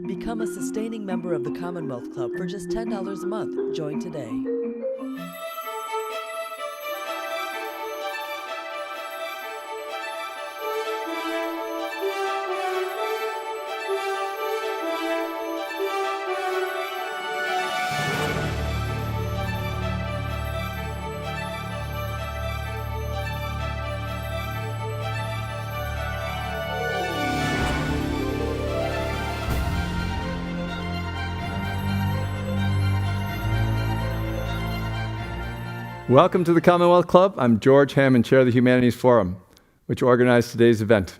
Become a sustaining member of the Commonwealth Club for just $10 a month. Join today. Welcome to the Commonwealth Club. I'm George Hammond, Chair of the Humanities Forum, which organized today's event.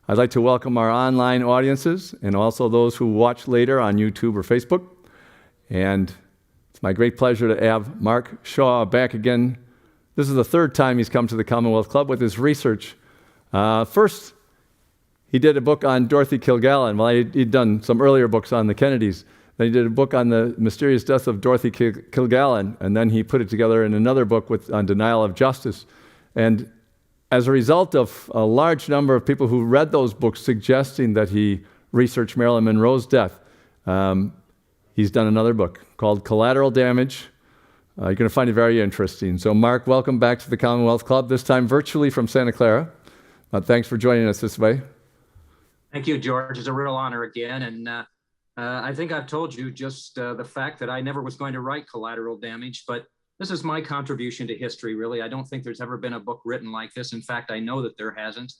I'd like to welcome our online audiences and also those who watch later on YouTube or Facebook. And it's my great pleasure to have Mark Shaw back again. This is the third time he's come to the Commonwealth Club with his research. First, he did a book on Dorothy Kilgallen. Well, he'd done some earlier books on the Kennedys. Then he did a book on the mysterious death of Dorothy Kilgallen, and then he put it together in another book on denial of justice. And as a result of a large number of people who read those books suggesting that he researched Marilyn Monroe's death, he's done another book called Collateral Damage. You're going to find it very interesting. So Mark, welcome back to the Commonwealth Club, this time virtually from Santa Clara. Thanks for joining us this way. Thank you, George. It's a real honor again. And I think I've told you just the fact that I never was going to write Collateral Damage, but this is my contribution to history, really. I don't think there's ever been a book written like this. In fact, I know that there hasn't.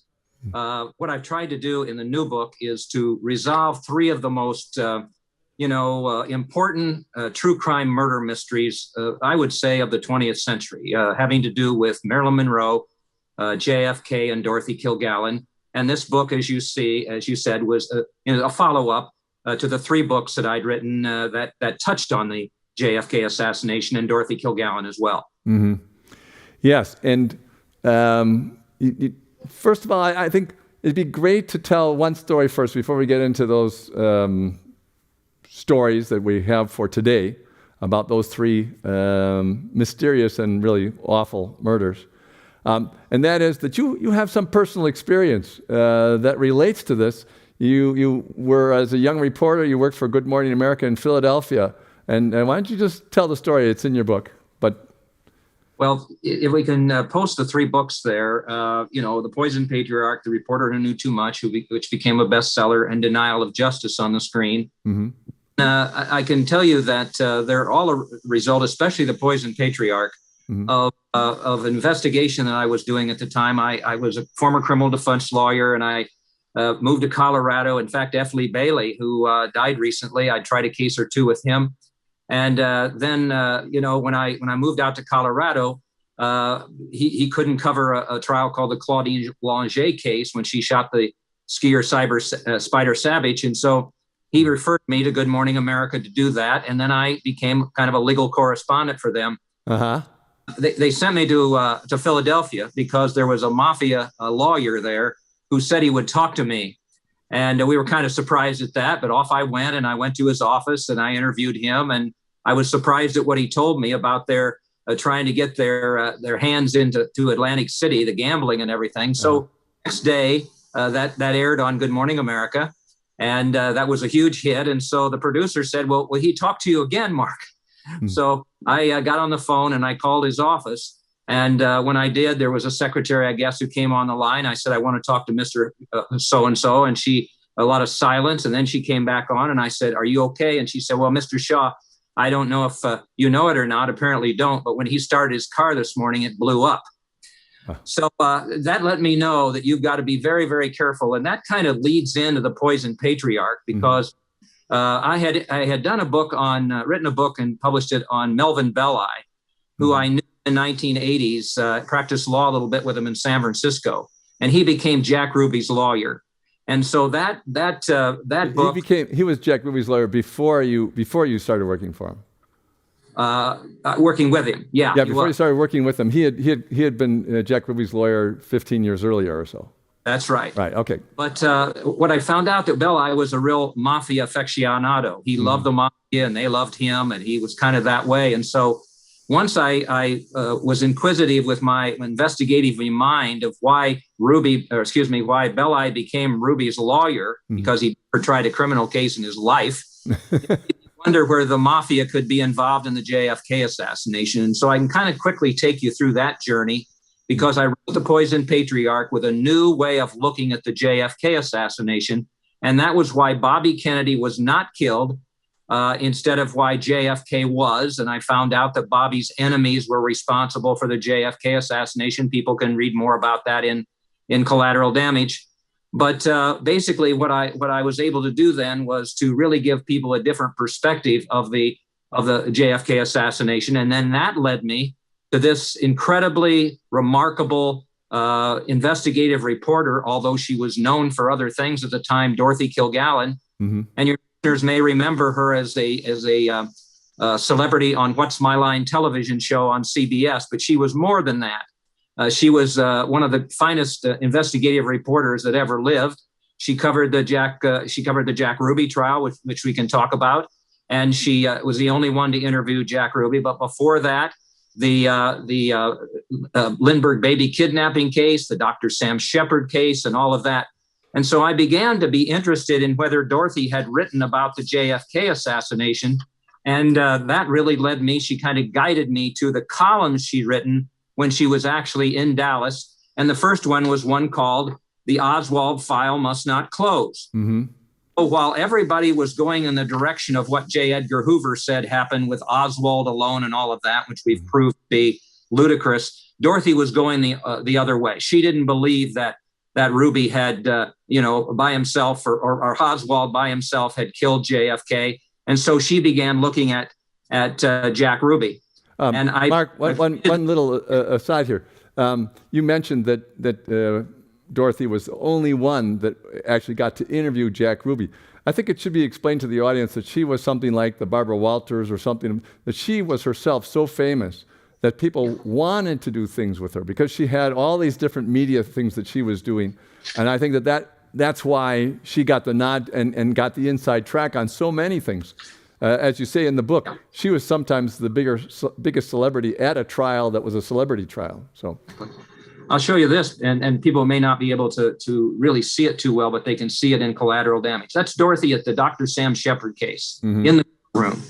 What I've tried to do in the new book is to resolve three of the most, important true crime murder mysteries, I would say, of the 20th century, having to do with Marilyn Monroe, JFK, and Dorothy Kilgallen. And this book, as you said, was a follow-up to the three books that I'd written that touched on the JFK assassination and Dorothy Kilgallen as well. Mm-hmm. Yes, and first of all, I think it'd be great to tell one story first before we get into those stories that we have for today about those three mysterious and really awful murders. And that is that you have some personal experience that relates to this. You were, as a young reporter, you worked for Good Morning America in Philadelphia. And why don't you just tell the story? It's in your book. Well, if we can post the three books there, The Poison Patriarch, The Reporter Who Knew Too Much, which became a bestseller, and Denial of Justice on the screen. Mm-hmm. I can tell you that they're all a result, especially The Poison Patriarch, mm-hmm. of an investigation that I was doing at the time. I was a former criminal defense lawyer, and I moved to Colorado. In fact, F. Lee Bailey, who died recently, I tried a case or two with him. And then, when I moved out to Colorado, he couldn't cover a trial called the Claudine Langer case when she shot the skier Spider Savage. And so he referred me to Good Morning America to do that. And then I became kind of a legal correspondent for them. Uh-huh. They sent me to Philadelphia because there was a mafia lawyer there who said he would talk to me. And we were kind of surprised at that, but off I went, and I went to his office and I interviewed him, and I was surprised at what he told me about their trying to get their hands into Atlantic City, the gambling and everything. So next day, that aired on Good Morning America, and that was a huge hit. And so the producer said, well, will he talk to you again, Mark? Mm-hmm. So I got on the phone and I called his office. And when I did, there was a secretary, I guess, who came on the line. I said, I want to talk to Mr. So-and-so. And a lot of silence. And then she came back on and I said, are you okay? And she said, well, Mr. Shaw, I don't know if you know it or not. Apparently don't. But when he started his car this morning, it blew up. Huh. So that let me know that you've got to be very, very careful. And that kind of leads into The Poison Patriarch, because I had done a book written a book and published it on Melvin Belli, who I knew in the 1980s, practiced law a little bit with him in San Francisco, and he became Jack Ruby's lawyer. And so that book, he was Jack Ruby's lawyer before you started working for him. Working with him, yeah. Yeah, before you started working with him, he had been Jack Ruby's lawyer 15 years earlier or so. That's right. Right. Okay. But what I found out that Belli was a real mafia aficionado. He loved the mafia, and they loved him, and he was kind of that way. And so once I was inquisitive with my investigative mind of why why Belli became Ruby's lawyer, because he never tried a criminal case in his life. Wonder where the mafia could be involved in the JFK assassination. And so I can kind of quickly take you through that journey, because I wrote The Poisoned Patriarch with a new way of looking at the JFK assassination. And that was why Bobby Kennedy was not killed, instead of why JFK was. And I found out that Bobby's enemies were responsible for the JFK assassination. People can read more about that in Collateral Damage. But basically, what I was able to do then was to really give people a different perspective of the JFK assassination. And then that led me to this incredibly remarkable investigative reporter, although she was known for other things at the time, Dorothy Kilgallen. And your listeners may remember her as a celebrity on What's My Line television show on CBS, but she was more than that. She was one of the finest investigative reporters that ever lived. She covered the Jack Ruby trial, which we can talk about, and she was the only one to interview Jack Ruby. But before that, the Lindbergh baby kidnapping case, the Dr. Sam Shepard case, and all of that. And so I began to be interested in whether Dorothy had written about the JFK assassination. And that really led me, she kind of guided me to the columns she'd written when she was actually in Dallas. And the first one was one called The Oswald File Must Not Close. So while everybody was going in the direction of what J. Edgar Hoover said happened with Oswald alone and all of that, which we've proved to be ludicrous, Dorothy was going the other way. She didn't believe that Ruby had, by himself or Oswald by himself had killed JFK. And so she began looking at Jack Ruby. Mark, one little aside here. You mentioned that Dorothy was the only one that actually got to interview Jack Ruby. I think it should be explained to the audience that she was something like the Barbara Walters or something, that she was herself so famous that people wanted to do things with her because she had all these different media things that she was doing. And I think that's why she got the nod and got the inside track on so many things. As you say in the book, she was sometimes the biggest celebrity at a trial that was a celebrity trial. So I'll show you this, and people may not be able to really see it too well, but they can see it in Collateral Damage. That's Dorothy at the Dr. Sam Shepard case in the room.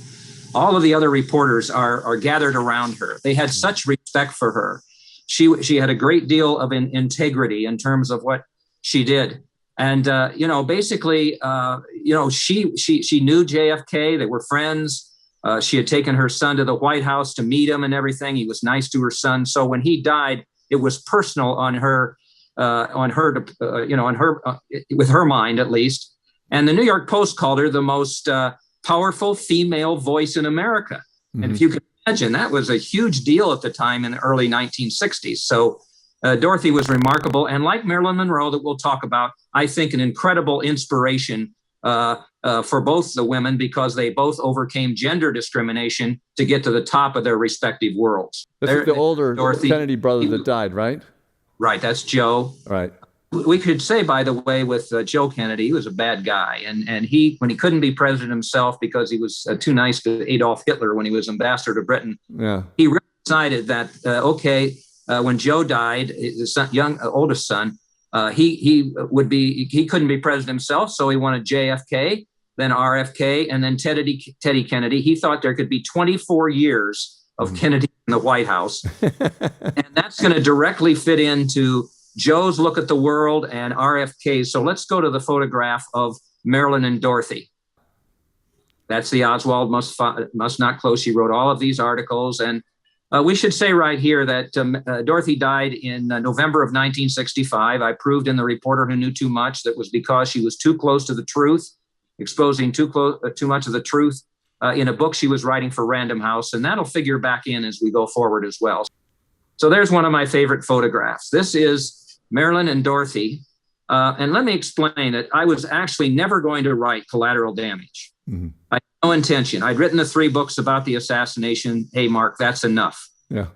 All of the other reporters are gathered around her. They had such respect for her. She had a great deal of integrity in terms of what she did. And, basically, she knew JFK. They were friends. She had taken her son to the White House to meet him and everything. He was nice to her son. So when he died, it was personal on her, with her mind, at least. And the New York Post called her the most powerful female voice in America. And if you can imagine, that was a huge deal at the time in the early 1960s. So Dorothy was remarkable. And like Marilyn Monroe, that we'll talk about, I think an incredible inspiration for both the women, because they both overcame gender discrimination to get to the top of their respective worlds. This is the older Dorothy, Kennedy brother that died, right? Right, that's Joe. Right. We could say, by the way, with Joe Kennedy, he was a bad guy. And he, when he couldn't be president himself because he was too nice to Adolf Hitler when he was ambassador to Britain, he really decided that, when Joe died, his oldest son, he couldn't be president himself. So he wanted JFK, then RFK, and then Teddy Kennedy. He thought there could be 24 years of Kennedy in the White House. And that's going to directly fit into Joe's look at the world and RFK's. So let's go to the photograph of Marilyn and Dorothy. That's the Oswald Must Not Close. She wrote all of these articles. And we should say right here that Dorothy died in November of 1965. I proved in The Reporter Who Knew Too Much that was because she was too close to the truth, exposing too much of the truth in a book she was writing for Random House. And that'll figure back in as we go forward as well. So there's one of my favorite photographs. This is Marilyn and Dorothy. And let me explain that I was actually never going to write Collateral Damage. I had no intention. I'd written the 3 books about the assassination. Hey, Mark, that's enough. Yeah.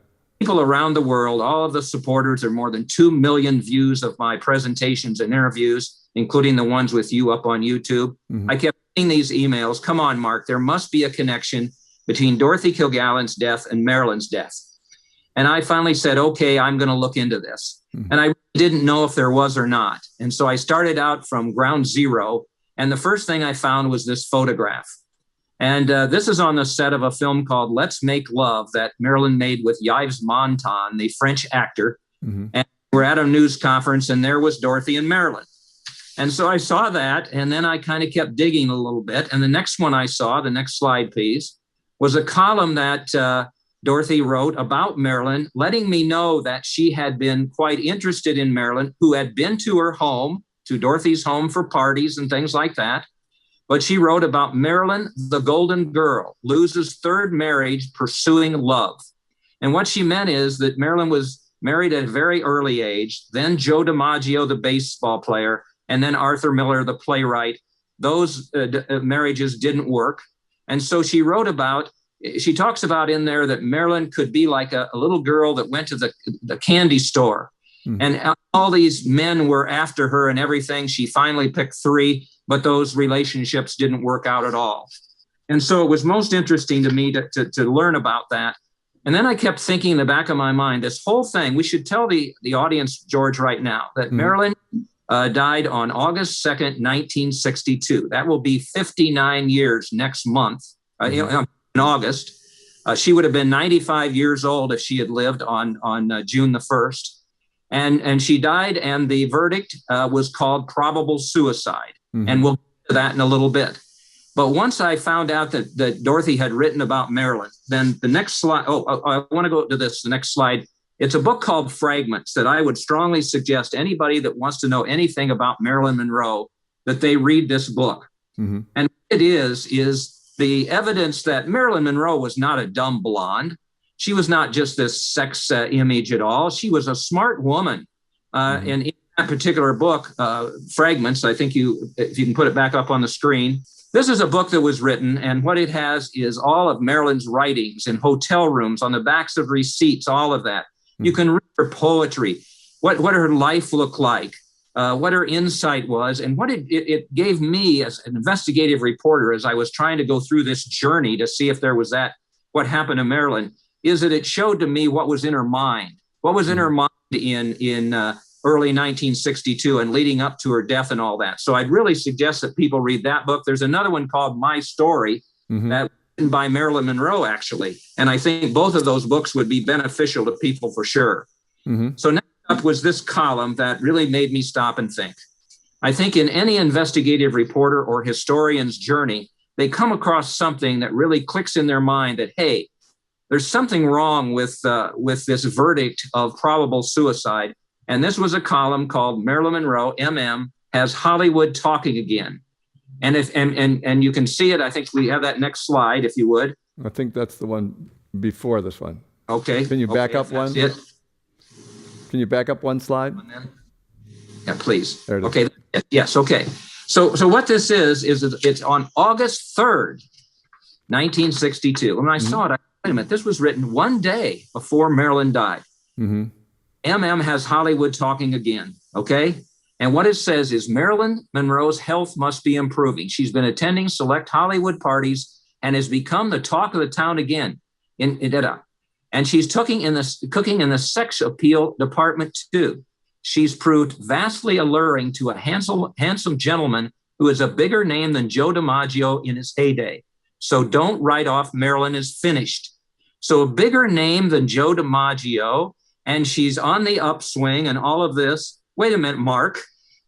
People around the world, all of the supporters, there are more than 2 million views of my presentations and interviews, including the ones with you up on YouTube. I kept getting these emails. Come on, Mark, there must be a connection. between Dorothy Kilgallen's death and Marilyn's death. And I finally said, okay, I'm going to look into this. And I didn't know if there was or not. And so I started out from ground zero. And the first thing I found was this photograph. And this is on the set of a film called Let's Make Love that Marilyn made with Yves Montand, the French actor. And we're at a news conference, and there was Dorothy and Marilyn. And so I saw that, and then I kind of kept digging a little bit. And the next one I saw, the next slide, please, was a column that Dorothy wrote about Marilyn, letting me know that she had been quite interested in Marilyn, who had been to her home, to Dorothy's home for parties and things like that. But she wrote about Marilyn, the golden girl, loses third marriage, pursuing love. And what she meant is that Marilyn was married at a very early age, then Joe DiMaggio, the baseball player, and then Arthur Miller, the playwright. Those marriages didn't work. And so she talks about in there that Marilyn could be like a little girl that went to the candy store. And all these men were after her and everything. She finally picked 3, but those relationships didn't work out at all. And so it was most interesting to me to learn about that. And then I kept thinking in the back of my mind, this whole thing, we should tell the audience, George, right now, that Marilyn died on August 2nd, 1962. That will be 59 years next month, in August. She would have been 95 years old if she had lived on June the 1st. And she died, and the verdict was called probable suicide. And we'll get to that in a little bit. But once I found out that Dorothy had written about Marilyn, then the next slide, I want to go to the next slide. It's a book called Fragments that I would strongly suggest anybody that wants to know anything about Marilyn Monroe, that they read this book. And what it is the evidence that Marilyn Monroe was not a dumb blonde. She was not just this sex image at all. She was a smart woman. And in that particular book, Fragments, I think if you can put it back up on the screen, this is a book that was written, and what it has is all of Marilyn's writings in hotel rooms, on the backs of receipts, all of that. You can read her poetry, what her life looked like, what her insight was, and what it gave me as an investigative reporter as I was trying to go through this journey to see if there was what happened to Marilyn, is that it showed to me what was in her mind. What was in her mind in early 1962 and leading up to her death and all that. So I'd really suggest that people read that book. There's another one called My Story that was written by Marilyn Monroe, actually. And I think both of those books would be beneficial to people for sure. So next up was this column that really made me stop and think. I think in any investigative reporter or historian's journey, they come across something that really clicks in their mind that, hey, there's something wrong with this verdict of probable suicide. And this was a column called Marilyn Monroe, MM, has Hollywood talking again. And you can see it. I think we have that next slide, if you would. I think that's the one before this one. Okay. Can you back up one? It. Can you back up one slide? Yeah, please. There it is. Okay. Yes. Okay. So what this is it's on August 3rd, 1962. When I saw it, wait a minute, this was written one day before Marilyn died. MM has Hollywood talking again, okay? And what it says is Marilyn Monroe's health must be improving. She's been attending select Hollywood parties and has become the talk of the town again. And she's cooking in the sex appeal department too. She's proved vastly alluring to a handsome gentleman who is a bigger name than Joe DiMaggio in his heyday. So don't write off Marilyn as finished. So a bigger name than Joe DiMaggio, and she's on the upswing and all of this. Wait a minute, Mark.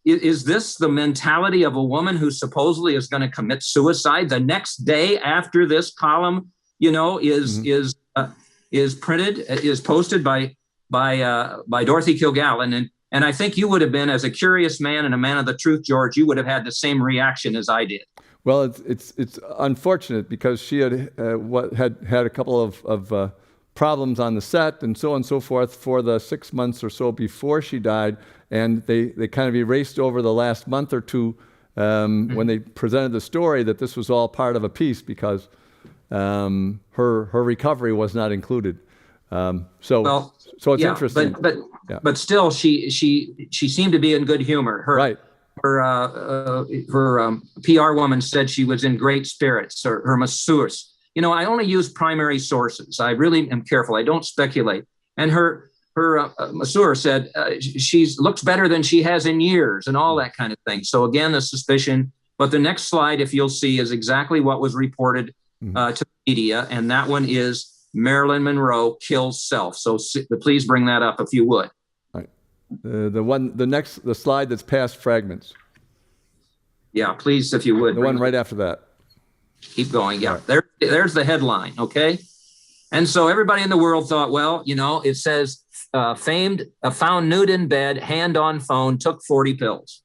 Is this the mentality of a woman who supposedly is going to commit suicide the next day after this column, is printed, is posted by Dorothy Kilgallen? And I think you would have been, as a curious man and a man of the truth, George, you would have had the same reaction as I did. Well, it's unfortunate because she had had a couple of problems on the set and so on and so forth for the 6 months or so before she died, and they kind of erased over the last month or two when they presented the story that this was all part of a piece because her recovery was not included. So it's interesting. But still, she seemed to be in good humor. Her PR woman said she was in great spirits. Her masseuse I only use primary sources. I really am careful. I don't speculate. And her masseur said she looks better than she has in years and all that kind of thing. So again, the suspicion. But the next slide, if you'll see, is exactly what was reported to the media. And that one is Marilyn Monroe kills self. So please bring that up if you would. All right. The slide that's past fragments. Yeah, please, if you would. The one right after that. Keep going. Yeah, right. There's the headline. Okay. And so everybody in the world thought, well, it says found nude in bed, hand on phone, took 40 pills.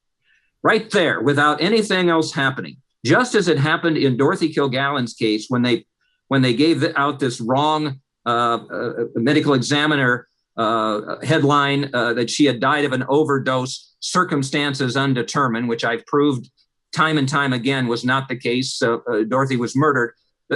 Right there, without anything else happening. Just as it happened in Dorothy Kilgallen's case when they gave out this wrong medical examiner headline that she had died of an overdose, circumstances undetermined, which I've proved time and time again was not the case. Dorothy was murdered.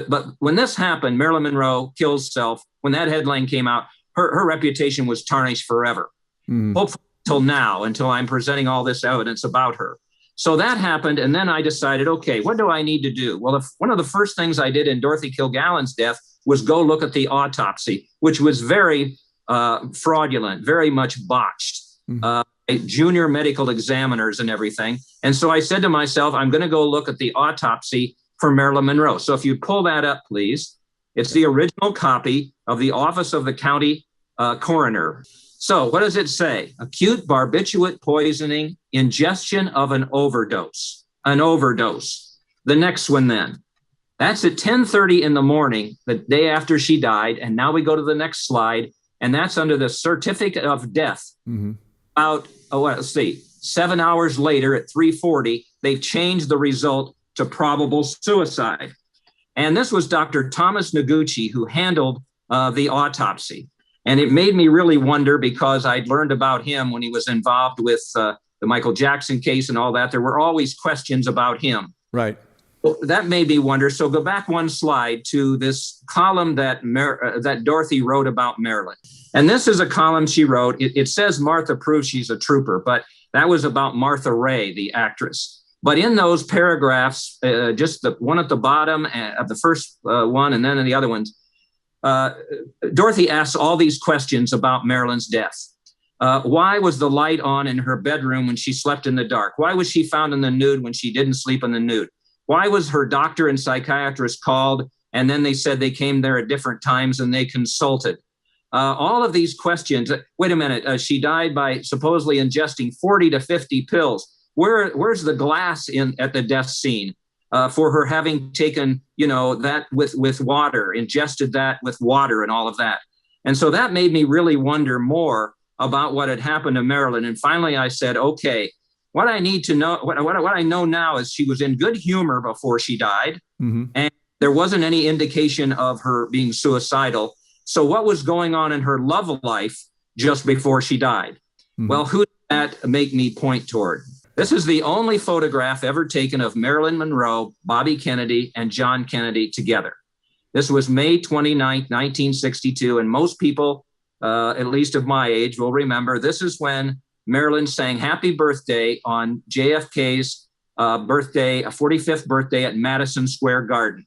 But when this happened, Marilyn Monroe kills self. When that headline came out, her reputation was tarnished forever. Hopefully until I'm presenting all this evidence about her. So that happened. And then I decided, okay, what do I need to do? Well, one of the first things I did in Dorothy Kilgallen's death was go look at the autopsy, which was very fraudulent, very much botched. Junior medical examiners and everything. And so I said to myself, I'm going to go look at the autopsy for Marilyn Monroe. So if you pull that up, please, it's the original copy of the Office of the County Coroner. So what does it say? Acute barbiturate poisoning, ingestion of an overdose. The next one then. That's at 10:30 in the morning, the day after she died. And now we go to the next slide. And that's under the certificate of death. About, let's see, 7 hours later at 3:40, they've changed the result to probable suicide. And this was Dr. Thomas Noguchi who handled the autopsy. And it made me really wonder because I'd learned about him when he was involved with the Michael Jackson case and all that. There were always questions about him. Right. Well, that made me wonder. So go back one slide to this column that Dorothy wrote about Marilyn. And this is a column she wrote. It says Martha proves she's a trooper, but that was about Martha Ray, the actress. But in those paragraphs, just the one at the bottom of the first one and then in the other ones, Dorothy asks all these questions about Marilyn's death. Why was the light on in her bedroom when she slept in the dark? Why was she found in the nude when she didn't sleep in the nude? Why was her doctor and psychiatrist called and then they said they came there at different times and they consulted? All of these questions. Wait a minute. She died by supposedly ingesting 40 to 50 pills. Where's the glass at the death scene for her having taken, that with water, ingested that with water and all of that? And so that made me really wonder more about what had happened to Marilyn. And finally, I said, okay, what I need to know, what I know now is she was in good humor before she died, and there wasn't any indication of her being suicidal. So what was going on in her love life just before she died? Well, who did that make me point toward? This is the only photograph ever taken of Marilyn Monroe, Bobby Kennedy, and John Kennedy together. This was May 29th, 1962. And most people, at least of my age, will remember this is when Marilyn sang Happy Birthday on JFK's birthday, 45th birthday at Madison Square Garden.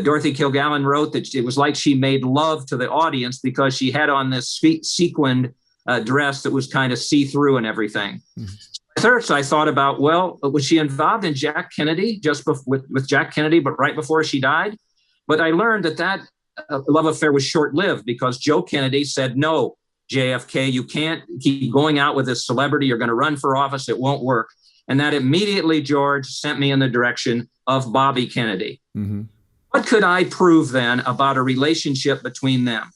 Dorothy Kilgallen wrote that it was like she made love to the audience because she had on this sequined dress that was kind of see-through and everything. So I thought about, well, was she involved in Jack Kennedy with Jack Kennedy, but right before she died? But I learned that love affair was short-lived because Joe Kennedy said, no, JFK, you can't keep going out with this celebrity. You're going to run for office. It won't work. And that immediately, George, sent me in the direction of Bobby Kennedy. What could I prove then about a relationship between them?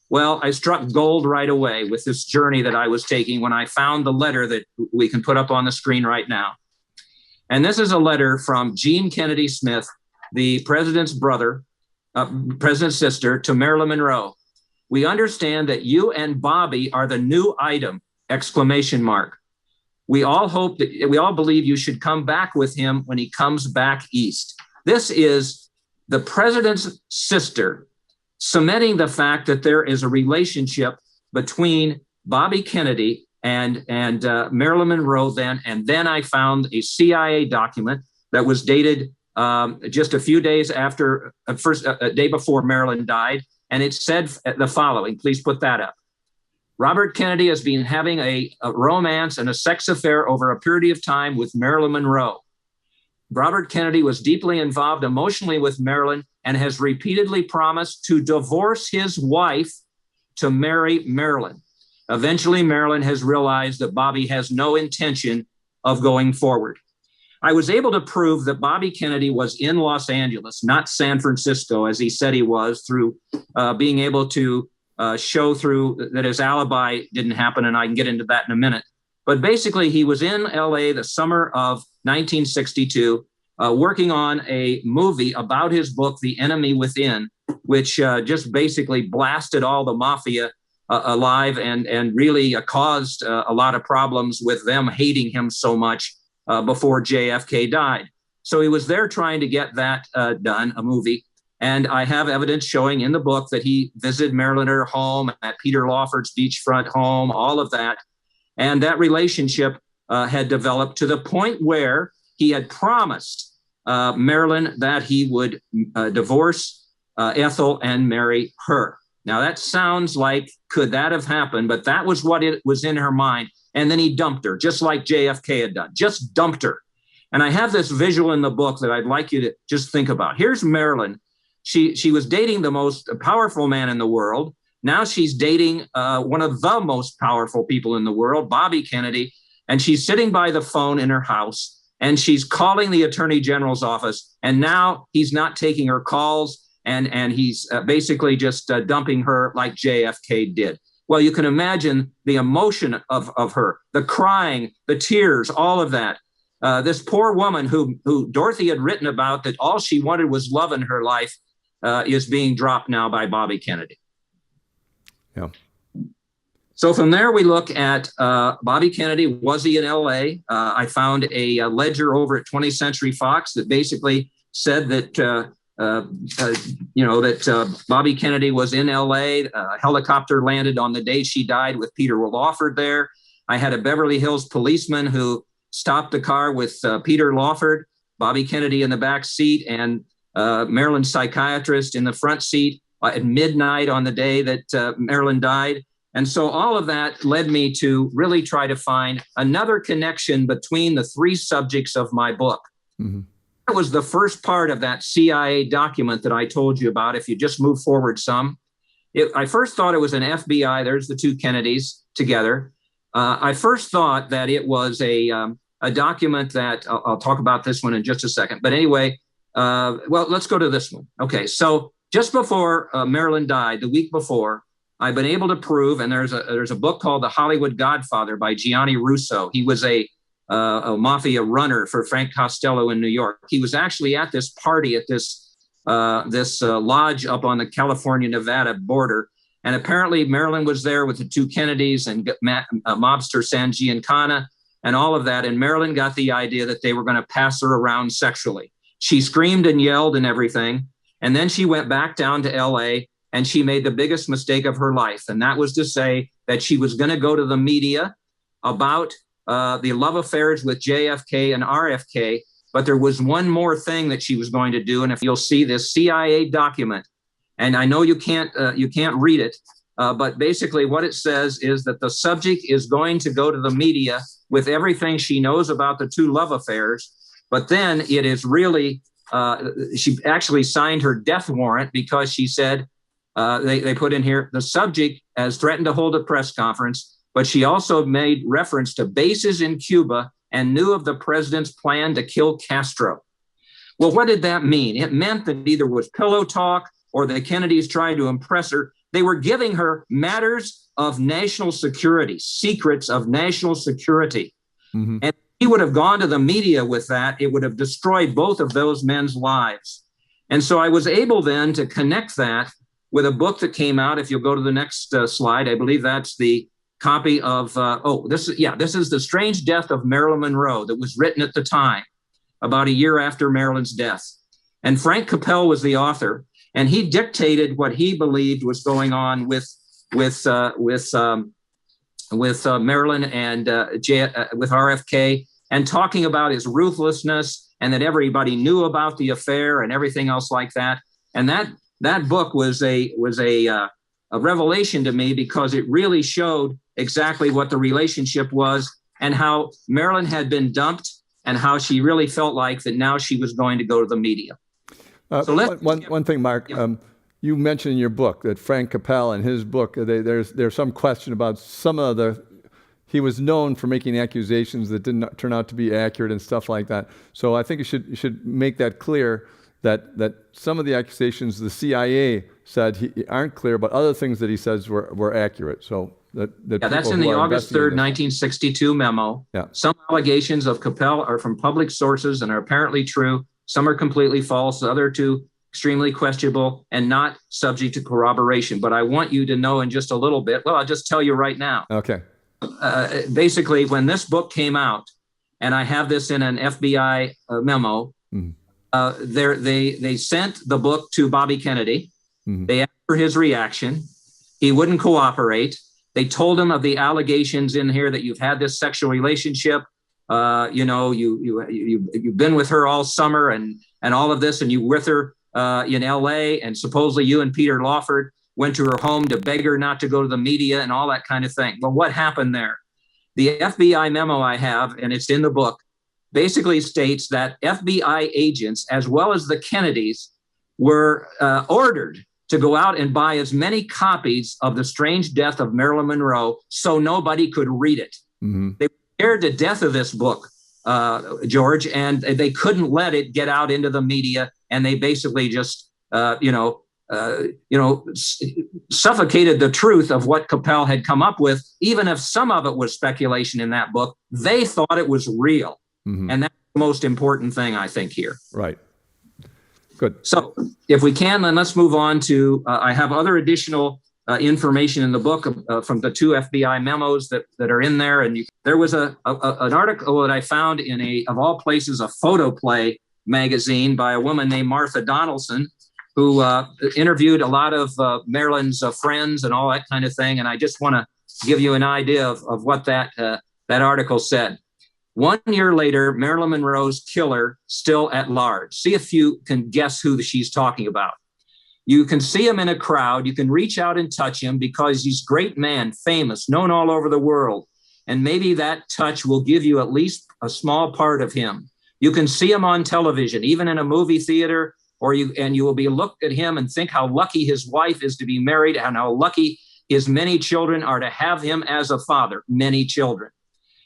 Well, I struck gold right away with this journey that I was taking when I found the letter that we can put up on the screen right now. And this is a letter from Jean Kennedy Smith, the president's president's sister, to Marilyn Monroe. We understand that you and Bobby are the new item, ! We all believe you should come back with him when he comes back east. This is the president's sister cementing the fact that there is a relationship between Bobby Kennedy and Marilyn Monroe then. And then I found a CIA document that was dated just a few days after, a day before Marilyn died. And it said the following, please put that up. Robert Kennedy has been having a romance and a sex affair over a period of time with Marilyn Monroe. Robert Kennedy was deeply involved emotionally with Marilyn and has repeatedly promised to divorce his wife to marry Marilyn. Eventually, Marilyn has realized that Bobby has no intention of going forward. I was able to prove that Bobby Kennedy was in Los Angeles, not San Francisco, as he said he was, through being able to show through that his alibi didn't happen, and I can get into that in a minute. But basically, he was in LA the summer of 1962, working on a movie about his book, The Enemy Within, which just basically blasted all the mafia alive and really caused a lot of problems with them hating him so much before JFK died. So he was there trying to get that done, a movie. And I have evidence showing in the book that he visited Marilyn at her home, at Peter Lawford's beachfront home, all of that. And that relationship had developed to the point where he had promised Marilyn that he would divorce Ethel and marry her. Now that sounds like, could that have happened? But that was what it was in her mind. And then he dumped her, just like JFK had done, just dumped her. And I have this visual in the book that I'd like you to just think about. Here's Marilyn. She was dating the most powerful man in the world. Now she's dating one of the most powerful people in the world, Bobby Kennedy. And she's sitting by the phone in her house and she's calling the Attorney General's office. And now he's not taking her calls and he's basically just dumping her like JFK did. Well, you can imagine the emotion of her, the crying, the tears, all of that. This poor woman who Dorothy had written about, that all she wanted was love in her life, is being dropped now by Bobby Kennedy. Yeah. So from there, we look at Bobby Kennedy. Was he in LA? I found a ledger over at 20th Century Fox that basically said that, Bobby Kennedy was in LA. A helicopter landed on the day she died with Peter Lawford there. I had a Beverly Hills policeman who stopped the car with Peter Lawford, Bobby Kennedy in the back seat, and Marilyn's psychiatrist in the front seat at midnight on the day that Marilyn died. And so all of that led me to really try to find another connection between the three subjects of my book. Mm-hmm. That was the first part of that CIA document that I told you about. If you just move forward some, I first thought it was an FBI. There's the two Kennedys together. I first thought that it was a document that I'll talk about this one in just a second. But anyway, well, let's go to this one. Okay, so just before Marilyn died, the week before, I've been able to prove, and there's a book called The Hollywood Godfather by Gianni Russo. He was a mafia runner for Frank Costello in New York. He was actually at this party at this lodge up on the California-Nevada border. And apparently Marilyn was there with the two Kennedys and mobster San Giancana and all of that. And Marilyn got the idea that they were going to pass her around sexually. She screamed and yelled and everything. And then she went back down to LA and she made the biggest mistake of her life. And that was to say that she was going to go to the media about the love affairs with JFK and RFK. But there was one more thing that she was going to do. And if you'll see this CIA document, and I know you can't read it, but basically what it says is that the subject is going to go to the media with everything she knows about the two love affairs. But then it is really, she actually signed her death warrant because she said, they put in here, the subject has threatened to hold a press conference, but she also made reference to bases in Cuba and knew of the president's plan to kill Castro. Well, what did that mean? It meant that either was pillow talk or the Kennedys trying to impress her. They were giving her matters of national security, secrets of national security. Mm-hmm. And he would have gone to the media with that. It would have destroyed both of those men's lives. And so I was able then to connect that with a book that came out. If you'll go to the next slide, I believe that's the copy of, this is The Strange Death of Marilyn Monroe that was written at the time, about a year after Marilyn's death. And Frank Capel was the author, and he dictated what he believed was going on with Marilyn and with RFK. and talking about his ruthlessness and that everybody knew about the affair and everything else like that. And that book was a revelation to me, because it really showed exactly what the relationship was and how Marilyn had been dumped and how she really felt like that now she was going to go to the media. One thing, Mark, you mentioned in your book that Frank Capel, in his book, there's some question about some of he was known for making accusations that didn't turn out to be accurate and stuff like that. So I think you should make that clear that some of the accusations the CIA said aren't clear, but other things that he says were accurate. So that's in the August 3rd, 1962 memo. Yeah. Some allegations of Capel are from public sources and are apparently true. Some are completely false. The other two extremely questionable and not subject to corroboration. But I want you to know in just a little bit. Well, I'll just tell you right now. Okay. Basically, when this book came out, and I have this in an FBI memo, they sent the book to Bobby Kennedy. Mm-hmm. They asked for his reaction. He wouldn't cooperate. They told him of the allegations in here that you've had this sexual relationship. You've been with her all summer and all of this, and you were with her in L.A. and supposedly you and Peter Lawford went to her home to beg her not to go to the media and all that kind of thing. But what happened there? The FBI memo I have, and it's in the book, basically states that FBI agents, as well as the Kennedys, were ordered to go out and buy as many copies of The Strange Death of Marilyn Monroe so nobody could read it. Mm-hmm. They were scared to death of this book, George, and they couldn't let it get out into the media. And they basically just, suffocated the truth of what Capel had come up with. Even if some of it was speculation in that book, they thought it was real. Mm-hmm. And that's the most important thing, I think, here. Right. Good. So if we can, then let's move on to, I have other additional information in the book from the two FBI memos that are in there. And there was an article that I found in of all places, a photoplay magazine by a woman named Martha Donaldson, who interviewed a lot of Marilyn's friends and all that kind of thing. And I just want to give you an idea of what that article said. 1 year later, Marilyn Monroe's killer still at large. See if you can guess who she's talking about. You can see him in a crowd. You can reach out and touch him because he's a great man, famous, known all over the world. And maybe that touch will give you at least a small part of him. You can see him on television, even in a movie theater, and you will be look at him and think how lucky his wife is to be married and how lucky his many children are to have him as a father, many children.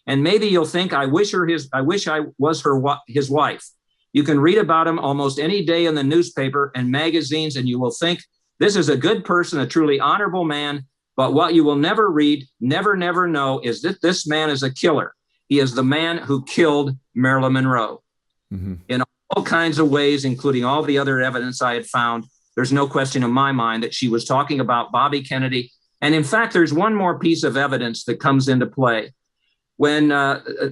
And maybe you'll think, I wish I was his wife. You can read about him almost any day in the newspaper and magazines, and you will think, this is a good person, a truly honorable man. But what you will never read, never know, is that this man is a killer. He is the man who killed Marilyn Monroe. Mm-hmm. In all kinds of ways, including all the other evidence I had found. There's no question in my mind that she was talking about Bobby Kennedy. And in fact, there's one more piece of evidence that comes into play. When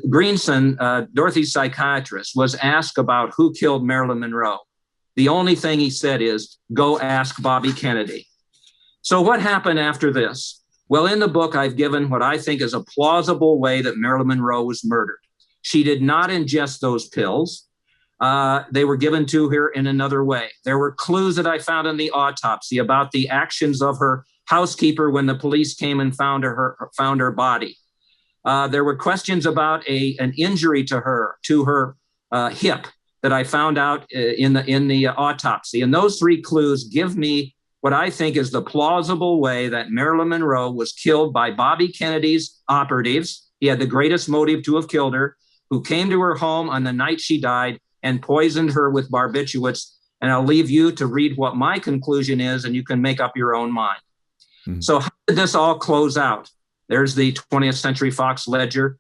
Greenson, Dorothy's psychiatrist, was asked about who killed Marilyn Monroe, the only thing he said is, go ask Bobby Kennedy. So what happened after this? Well, in the book, I've given what I think is a plausible way that Marilyn Monroe was murdered. She did not ingest those pills. They were given to her in another way. There were clues that I found in the autopsy about the actions of her housekeeper when the police came and found her body. There were questions about an injury to her hip that I found out in the autopsy. And those three clues give me what I think is the plausible way that Marilyn Monroe was killed by Bobby Kennedy's operatives. He had the greatest motive to have killed her, who came to her home on the night she died and poisoned her with barbiturates. And I'll leave you to read what my conclusion is, and you can make up your own mind. Mm-hmm. So how did this all close out? There's the 20th Century Fox ledger.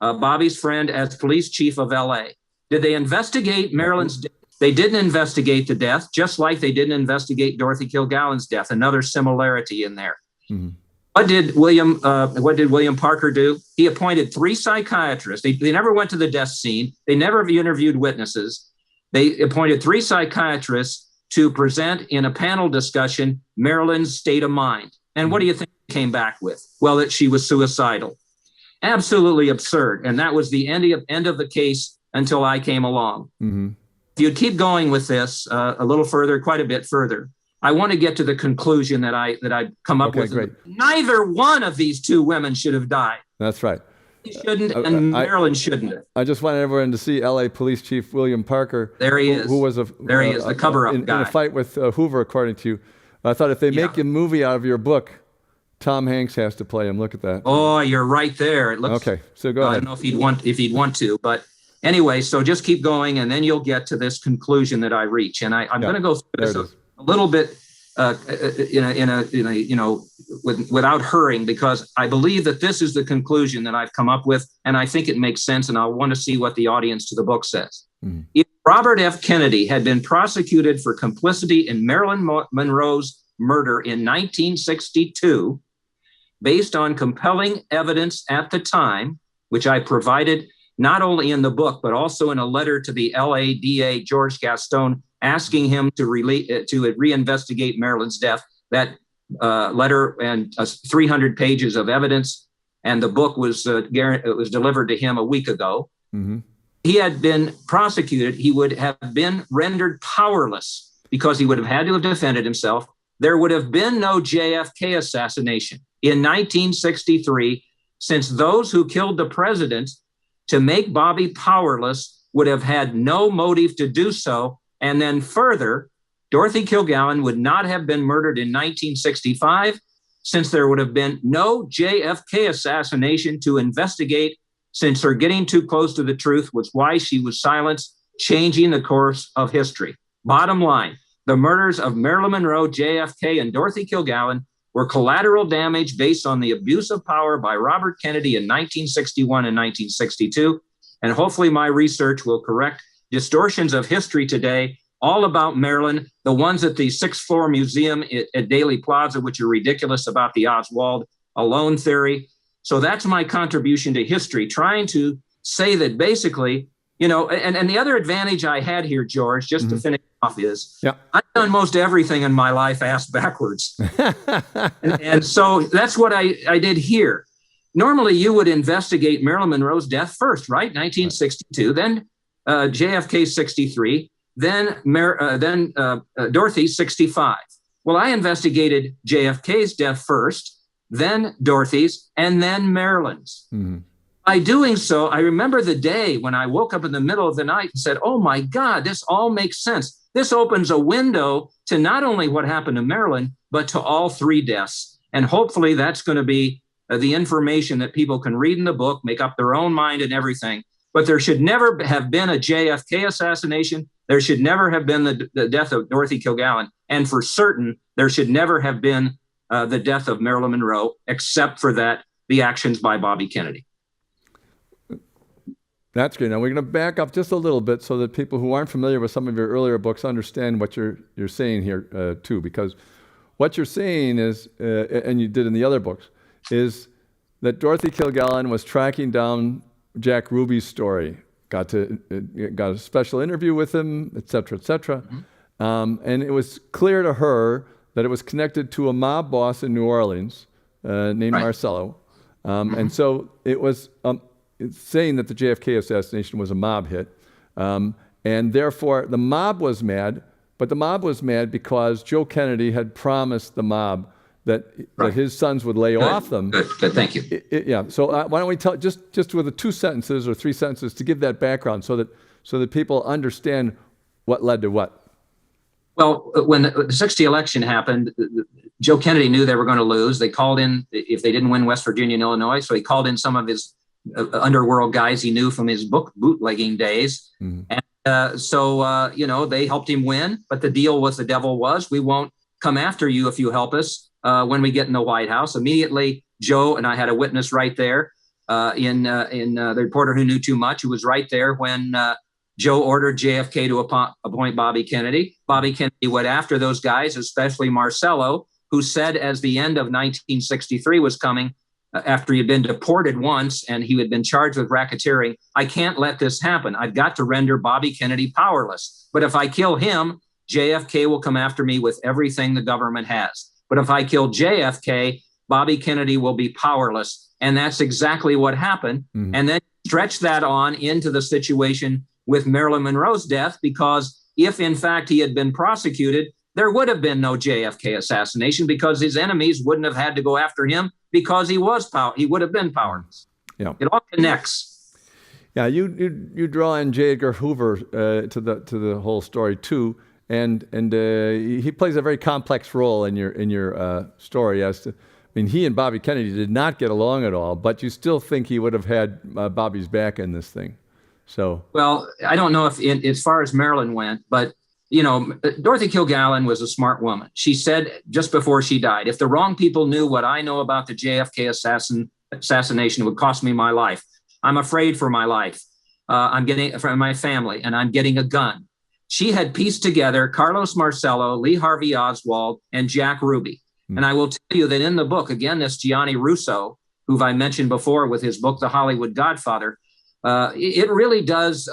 Bobby's friend as police chief of L.A. Did they investigate Marilyn's death? They didn't investigate the death, just like they didn't investigate Dorothy Kilgallen's death. Another similarity in there. Mm-hmm. What did William Parker do? He appointed 3 psychiatrists. They never went to the death scene. They never interviewed witnesses. They appointed 3 psychiatrists to present in a panel discussion Marilyn's state of mind. And what do you think they came back with? Well, that she was suicidal. Absolutely absurd. And that was the end of the case until I came along. Mm-hmm. If you keep going with this a little further, quite a bit further, I want to get to the conclusion that I come up with. Great. Neither one of these two women should have died. That's right. He shouldn't, and Marilyn shouldn't have. I just wanted everyone to see L.A. Police Chief William Parker. There he is. Who was the cover-up guy. In a fight with Hoover, according to you. I thought if they make a movie out of your book, Tom Hanks has to play him. Look at that. Oh, you're right there. It looks okay. So go ahead. I don't know if he'd want to, but anyway. So just keep going, and then you'll get to this conclusion that I reach. And I'm going to go through this a little bit, without hurrying, because I believe that this is the conclusion that I've come up with, and I think it makes sense. And I want to see what the audience to the book says. Mm-hmm. If Robert F. Kennedy had been prosecuted for complicity in Marilyn Monroe's murder in 1962, based on compelling evidence at the time, which I provided not only in the book, but also in a letter to the LADA, George Gaston, asking him to reinvestigate Marilyn's death. That letter and 300 pages of evidence, and the book was delivered to him a week ago. Mm-hmm. He had been prosecuted. He would have been rendered powerless because he would have had to have defended himself. There would have been no JFK assassination in 1963, since those who killed the president to make Bobby powerless would have had no motive to do so. And then further, Dorothy Kilgallen would not have been murdered in 1965, since there would have been no JFK assassination to investigate, since her getting too close to the truth was why she was silenced, changing the course of history. Bottom line, the murders of Marilyn Monroe, JFK, and Dorothy Kilgallen were collateral damage based on the abuse of power by Robert Kennedy in 1961 and 1962. And hopefully my research will correct distortions of history today, all about Marilyn, the ones at the sixth floor museum at Daley Plaza, which are ridiculous, about the Oswald alone theory. So that's my contribution to history, trying to say that basically, and the other advantage I had here, George, just to finish off, is I've done most everything in my life ass backwards. and so that's what I did here. Normally, you would investigate Marilyn Monroe's death first, right? 1962, then JFK 63, then Dorothy 65. Well, I investigated JFK's death first, then Dorothy's, and then Marilyn's. Mm-hmm. By doing so, I remember the day when I woke up in the middle of the night and said, oh my God, this all makes sense. This opens a window to not only what happened to Marilyn, but to all three deaths. And hopefully that's going to be the information that people can read in the book, make up their own mind and everything. But there should never have been a JFK assassination. There should never have been the death of Dorothy Kilgallen. And for certain, there should never have been the death of Marilyn Monroe, except for the actions by Bobby Kennedy. That's great. Now we're going to back up just a little bit so that people who aren't familiar with some of your earlier books understand what you're saying here too, because what you're saying is, and you did in the other books, is that Dorothy Kilgallen was tracking down Jack Ruby's story, got a special interview with him, et cetera, et cetera. Mm-hmm. And it was clear to her that it was connected to a mob boss in New Orleans named Marcello. And so it was it's saying that the JFK assassination was a mob hit. And therefore, the mob was mad, but the mob was mad because Joe Kennedy had promised the mob that his sons would lay off them. Good, thank you. So why don't we tell just with the 2 sentences or 3 sentences to give that background so that people understand what led to what. Well, when the 60 election happened, Joe Kennedy knew they were going to lose. They called in, if they didn't win West Virginia and Illinois, so he called in some of his underworld guys he knew from his bootlegging days. Mm-hmm. And so they helped him win. But the deal with the devil was, we won't come after you if you help us when we get in the White House. Immediately, Joe and I had a witness right there in the reporter who knew too much, who was right there when Joe ordered JFK to appoint Bobby Kennedy. Bobby Kennedy went after those guys, especially Marcello, who said as the end of 1963 was coming, after he had been deported once and he had been charged with racketeering, I can't let this happen. I've got to render Bobby Kennedy powerless. But if I kill him, JFK will come after me with everything the government has. But if I kill JFK, Bobby Kennedy will be powerless. And that's exactly what happened. Mm-hmm. And then stretch that on into the situation with Marilyn Monroe's death, because if in fact he had been prosecuted, there would have been no JFK assassination, because his enemies wouldn't have had to go after him, because he would have been powerless. Yeah. It all connects. Yeah, you draw in J. Edgar Hoover to the whole story too, and he plays a very complex role in your story. I mean, he and Bobby Kennedy did not get along at all, but you still think he would have had Bobby's back in this thing. So, well, I don't know if as far as Marilyn went, but Dorothy Kilgallen was a smart woman. She said just before she died, if the wrong people knew what I know about the JFK assassination, it would cost me my life. I'm afraid for my life. I'm getting from my family, and I'm getting a gun. She had pieced together Carlos Marcello, Lee Harvey Oswald, and Jack Ruby. And I will tell you that in the book, again, this Gianni Russo, who I mentioned before with his book, The Hollywood Godfather, it really does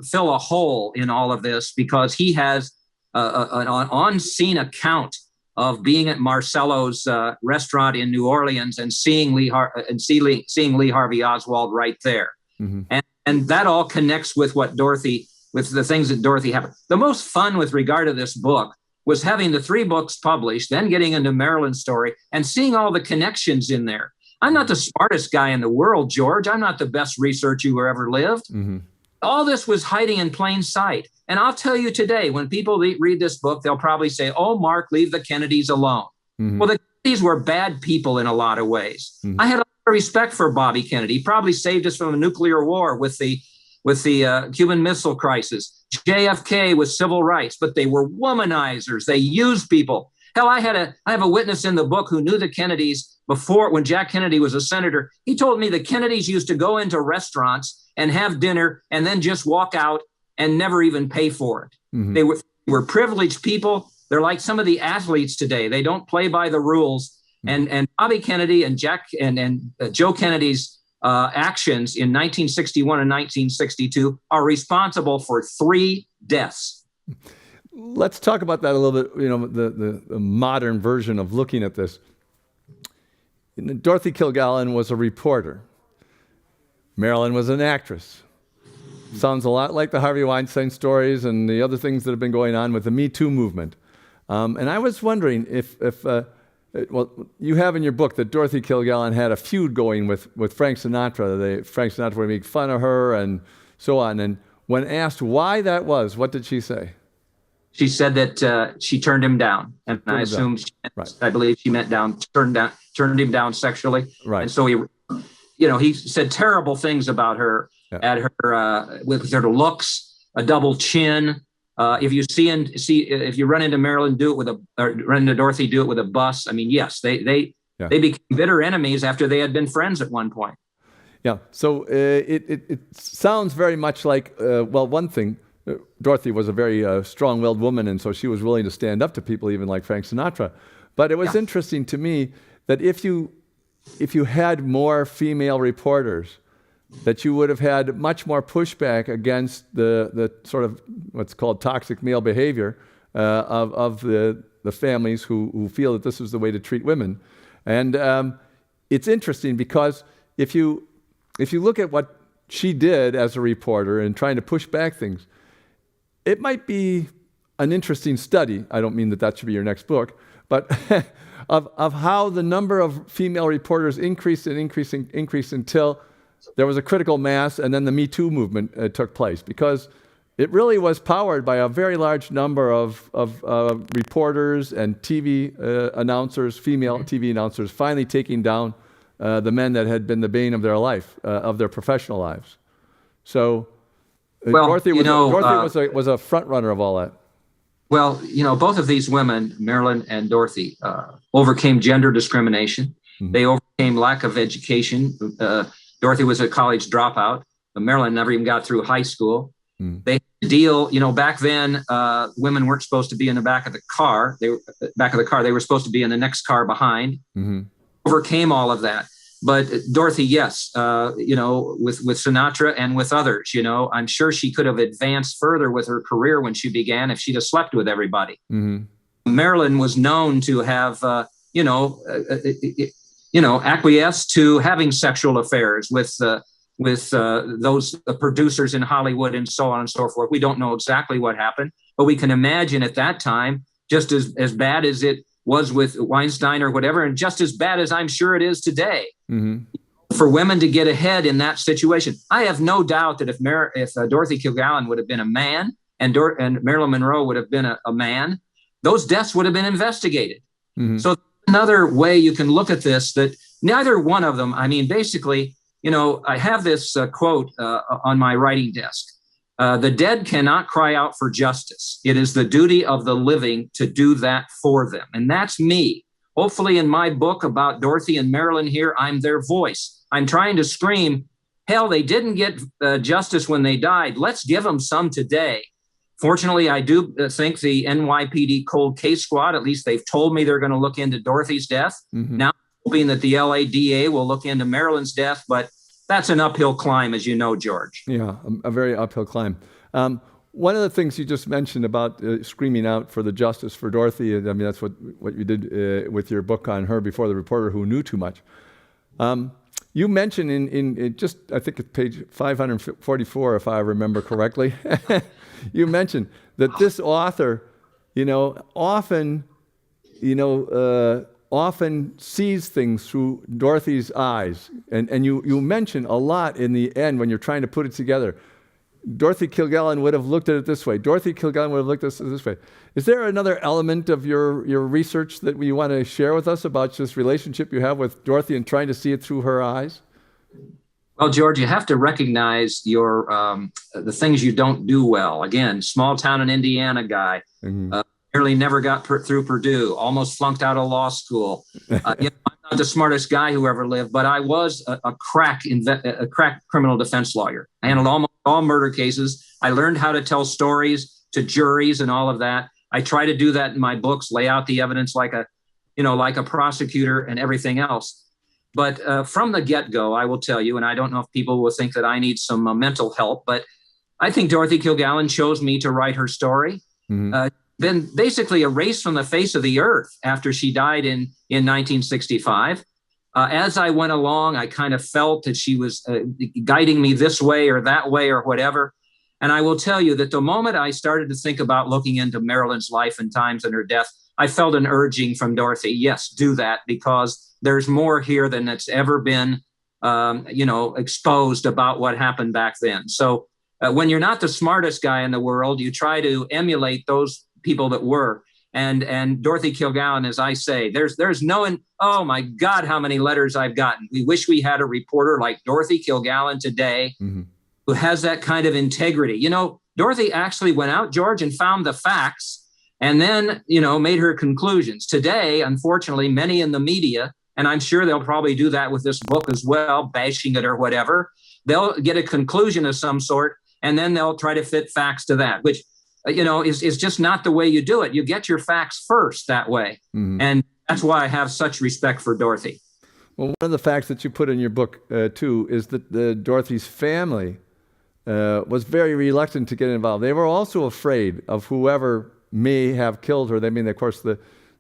fill a hole in all of this, because he has an on-scene account of being at Marcello's restaurant in New Orleans and seeing Lee Harvey Oswald right there. Mm-hmm. And that all connects with with the things that Dorothy happened. The most fun with regard to this book was having the 3 books published, then getting into Marilyn's story and seeing all the connections in there. I'm not the smartest guy in the world, George. I'm not the best researcher who ever lived. Mm-hmm. All this was hiding in plain sight. And I'll tell you today, when people read this book, they'll probably say, oh, Mark, leave the Kennedys alone. Mm-hmm. Well, the Kennedys were bad people in a lot of ways. Mm-hmm. I had a lot of respect for Bobby Kennedy. He probably saved us from a nuclear war with the Cuban Missile Crisis. JFK was civil rights, but they were womanizers. They used people. Hell, I have a witness in the book who knew the Kennedys before, when Jack Kennedy was a senator. He told me the Kennedys used to go into restaurants and have dinner and then just walk out and never even pay for it. Mm-hmm. They were privileged people. They're like some of the athletes today. They don't play by the rules. Mm-hmm. And Bobby Kennedy and Joe Kennedy's actions in 1961 and 1962 are responsible for 3 deaths. Let's talk about that a little bit, the modern version of looking at this. Dorothy Kilgallen was a reporter. Marilyn was an actress. Sounds a lot like the Harvey Weinstein stories and the other things that have been going on with the Me Too movement. And I was wondering if you have in your book that Dorothy Kilgallen had a feud going with Frank Sinatra. Frank Sinatra would make fun of her and so on. And when asked why that was, what did she say? She said that she turned him down, and I assume I believe she meant turned him down sexually. Right. And so he said terrible things about her, at her with her looks, a double chin. If you run into Marilyn, run into Dorothy, do it with a bus. I mean, yes, they became bitter enemies after they had been friends at one point. Yeah. So it sounds very much like one thing. Dorothy was a very strong-willed woman, and so she was willing to stand up to people, even like Frank Sinatra. But it was interesting to me that if you had more female reporters, that you would have had much more pushback against the sort of what's called toxic male behavior of the families who feel that this is the way to treat women. And it's interesting because if you look at what she did as a reporter and trying to push back things, it might be an interesting study. I don't mean that should be your next book, but of how the number of female reporters increased until there was a critical mass, and then the Me Too movement took place, because it really was powered by a very large number of reporters and TV announcers, female TV announcers, finally taking down the men that had been the bane of their life, of their professional lives. So Dorothy was a front runner of all that. Well, both of these women, Marilyn and Dorothy, overcame gender discrimination. Mm-hmm. They overcame lack of education. Dorothy was a college dropout. Marilyn never even got through high school. Mm. They deal, back then, women weren't supposed to be in the back of the car. They were supposed to be in the next car behind. Mm-hmm. Overcame all of that. But Dorothy, yes, with Sinatra and with others, I'm sure she could have advanced further with her career when she began if she'd have slept with everybody. Mm-hmm. Marilyn was known to have, acquiesced to having sexual affairs with those producers in Hollywood and so on and so forth. We don't know exactly what happened, but we can imagine at that time, just as bad as it was with Weinstein or whatever, and just as bad as I'm sure it is today, for women to get ahead in that situation. I have no doubt that if Dorothy Kilgallen would have been a man and Marilyn Monroe would have been a man, those deaths would have been investigated. So another way you can look at this, that neither one of them, I mean, basically, I have this quote on my writing desk. The dead cannot cry out for justice. It is the duty of the living to do that for them. And that's me. Hopefully in my book about Dorothy and Marilyn here, I'm their voice. I'm trying to scream, hell, they didn't get justice when they died. Let's give them some today. Fortunately, I do think the NYPD cold case squad, at least they've told me they're going to look into Dorothy's death. Now I'm hoping that the LADA will look into Marilyn's death, but that's an uphill climb, as you know, George. Yeah, a very uphill climb. One of the things you just mentioned about screaming out for the justice for Dorothy, I mean, that's what you did with your book on her before the reporter who knew too much. You mentioned in just, I think it's page 544, if I remember correctly, you mentioned that this author, often sees things through Dorothy's eyes. And you mention a lot in the end when you're trying to put it together. Dorothy Kilgallen would have looked at it this way. Dorothy Kilgallen would have looked at it this way. Is there another element of your research that you want to share with us about this relationship you have with Dorothy and trying to see it through her eyes? Well, George, you have to recognize the things you don't do well. Again, small town in Indiana guy, nearly never got through Purdue, almost flunked out of law school. I'm not the smartest guy who ever lived, but I was a crack criminal defense lawyer. I handled almost all murder cases. I learned how to tell stories to juries and all of that. I try to do that in my books, lay out the evidence like a prosecutor and everything else. But from the get-go, I will tell you, and I don't know if people will think that I need some mental help, but I think Dorothy Kilgallen chose me to write her story. Been basically erased from the face of the earth after she died in 1965. As I went along, I kind of felt that she was guiding me this way or that way or whatever. And I will tell you that the moment I started to think about looking into Marilyn's life and times and her death, I felt an urging from Dorothy. Yes, do that, because there's more here than that's ever been, exposed about what happened back then. So when you're not the smartest guy in the world, you try to emulate those people that were. And Dorothy Kilgallen, as I say, there's no, oh my God, how many letters I've gotten. We wish we had a reporter like Dorothy Kilgallen today who has that kind of integrity. Dorothy actually went out, George, and found the facts and then, made her conclusions. Today, unfortunately, many in the media, and I'm sure they'll probably do that with this book as well, bashing it or whatever, they'll get a conclusion of some sort, and then they'll try to fit facts to that, which is just not the way you do it. You get your facts first that way. And that's why I have such respect for Dorothy. Well, one of the facts that you put in your book, too, is that Dorothy's family was very reluctant to get involved. They were also afraid of whoever may have killed her. I mean, of course,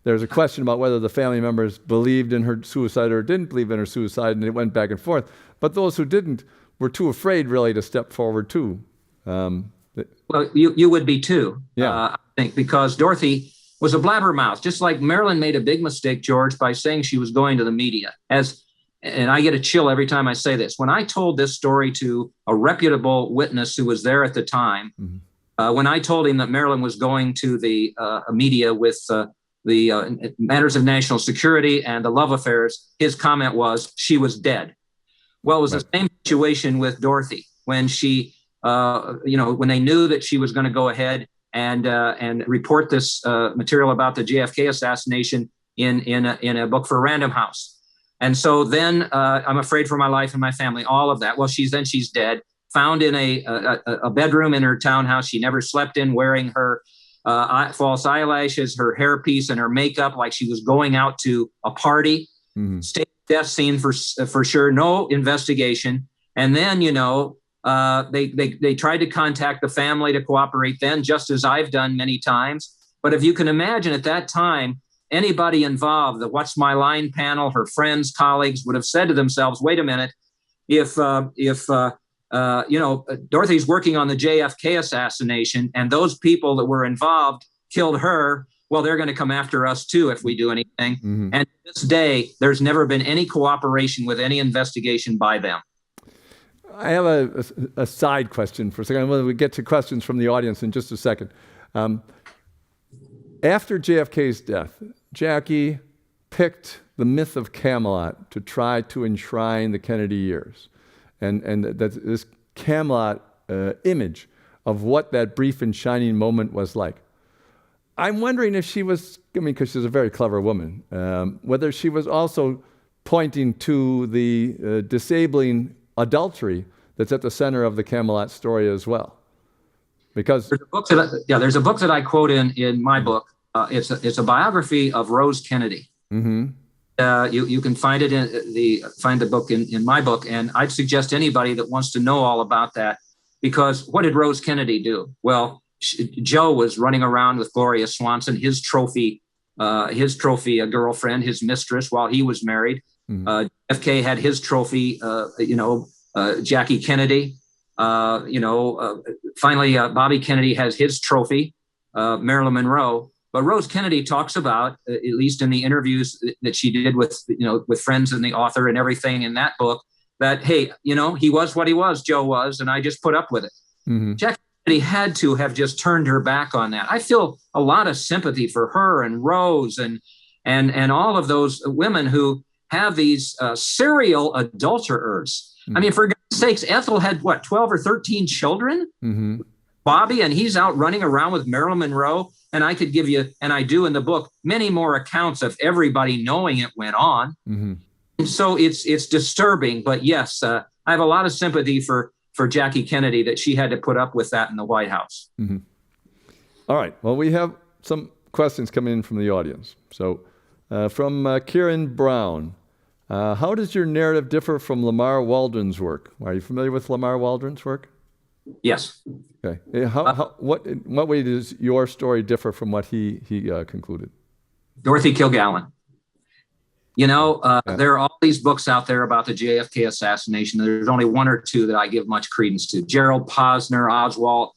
there's a question about whether the family members believed in her suicide or didn't believe in her suicide, and it went back and forth. But those who didn't were too afraid, really, to step forward, too. Well, you would be too, yeah. I think, because Dorothy was a blabbermouth, just like Marilyn made a big mistake, George, by saying she was going to the media. And I get a chill every time I say this. When I told this story to a reputable witness who was there at the time, when I told him that Marilyn was going to the media with the matters of national security and the love affairs, his comment was, she was dead. Well, it was the same situation with Dorothy when she... when they knew that she was going to go ahead and report this material about the JFK assassination in a book for Random House. And so then I'm afraid for my life and my family, all of that. Well, she's dead, found in a bedroom in her townhouse she never slept in, wearing her false eyelashes, her hairpiece, and her makeup like she was going out to a party. State death scene for sure, no investigation. And then, they tried to contact the family to cooperate then, just as I've done many times. But if you can imagine at that time, anybody involved, the What's My Line panel, her friends, colleagues would have said to themselves, wait a minute, if Dorothy's working on the JFK assassination and those people that were involved killed her, well, they're going to come after us too if we do anything. Mm-hmm. And to this day, there's never been any cooperation with any investigation by them. I have a side question for a second. We'll get to questions from the audience in just a second. After JFK's death, Jackie picked the myth of Camelot to try to enshrine the Kennedy years. And that this Camelot image of what that brief and shining moment was like. I'm wondering if she was, because she's a very clever woman, whether she was also pointing to the disabling adultery that's at the center of the Camelot story as well. Because there's a book that I quote in my book. It's a biography of Rose Kennedy. Mm-hmm. You can find it find the book in my book, and I'd suggest anybody that wants to know all about that, because what did Rose Kennedy do? Well, Joe was running around with Gloria Swanson, his trophy girlfriend, his mistress, while he was married. Mm-hmm. FK had his trophy, Jackie Kennedy. Finally, Bobby Kennedy has his trophy, Marilyn Monroe. But Rose Kennedy talks about, at least in the interviews that she did with friends and the author and everything in that book, that, hey, he was what he was, Joe was, and I just put up with it. Mm-hmm. Jackie Kennedy had to have just turned her back on that. I feel a lot of sympathy for her and Rose and all of those women who have these serial adulterers. Mm-hmm. I mean, for God's sakes, Ethel had 12 or 13 children? Mm-hmm. Bobby, and he's out running around with Marilyn Monroe. And I could give you, and I do in the book, many more accounts of everybody knowing it went on. Mm-hmm. And so it's disturbing. But yes, I have a lot of sympathy for Jackie Kennedy that she had to put up with that in the White House. Mm-hmm. All right. Well, we have some questions coming in from the audience. So from Kieran Brown, how does your narrative differ from Lamar Waldron's work? Are you familiar with Lamar Waldron's work? Yes. Okay. What way does your story differ from what he concluded? Dorothy Kilgallen. There are all these books out there about the JFK assassination. There's only one or two that I give much credence to. Gerald Posner, Oswald,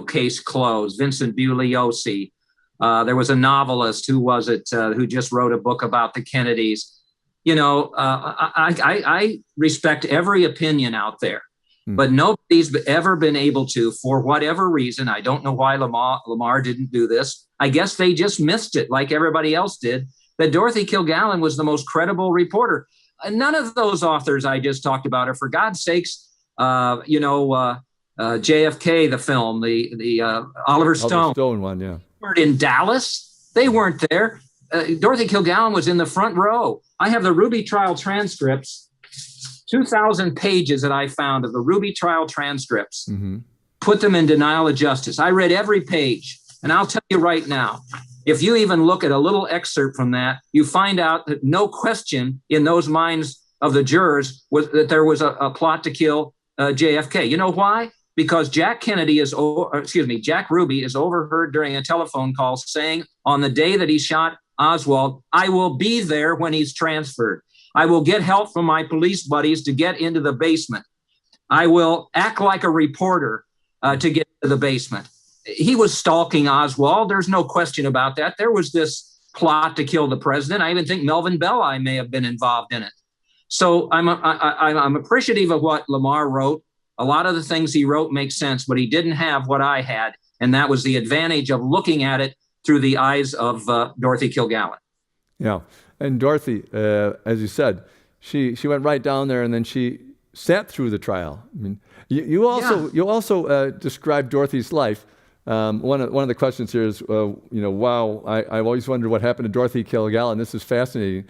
case closed. Vincent Bugliosi. There was a novelist, who just wrote a book about the Kennedys. I respect every opinion out there. But nobody's ever been able to, for whatever reason. I don't know why Lamar didn't do this. I guess they just missed it like everybody else did, that Dorothy Kilgallen was the most credible reporter. None of those authors I just talked about are, for God's sakes, JFK, the film, the Oliver Stone one, yeah. Weren't in Dallas. They weren't there. Dorothy Kilgallen was in the front row. I have the Ruby trial transcripts. 2,000 pages that I found of the Ruby trial transcripts, mm-hmm. Put them in denial of justice. I read every page, and I'll tell you right now, if you even look at a little excerpt from that, you find out that no question in those minds of the jurors was that there was a plot to kill JFK. You know why? Because Jack Ruby is overheard during a telephone call saying on the day that he shot Oswald, I will be there when he's transferred. I will get help from my police buddies to get into the basement. I will act like a reporter to get to the basement. He was stalking Oswald. There's no question about that. There was this plot to kill the president. I even think Melvin Belli may have been involved in it. So I'm appreciative of what Lamar wrote. A lot of the things he wrote make sense, but he didn't have what I had, and that was the advantage of looking at it through the eyes of Dorothy Kilgallen. Yeah. And Dorothy, as you said, she went right down there, and then she sat through the trial. I mean, you also described Dorothy's life. One of the questions here is, wow, I've always wondered what happened to Dorothy Kilgallen. This is fascinating.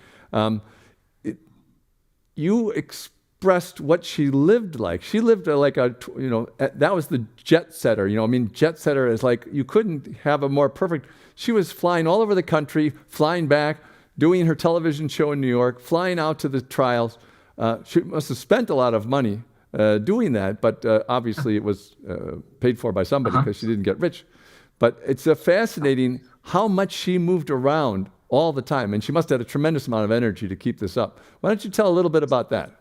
You expressed what she lived like. She lived that was the jet setter. Jet setter is like, you couldn't have a more perfect. She was flying all over the country, flying back, doing her television show in New York, flying out to the trials. She must have spent a lot of money doing that, but obviously it was paid for by somebody because she didn't get rich. But it's fascinating how much she moved around all the time. And she must have had a tremendous amount of energy to keep this up. Why don't you tell a little bit about that?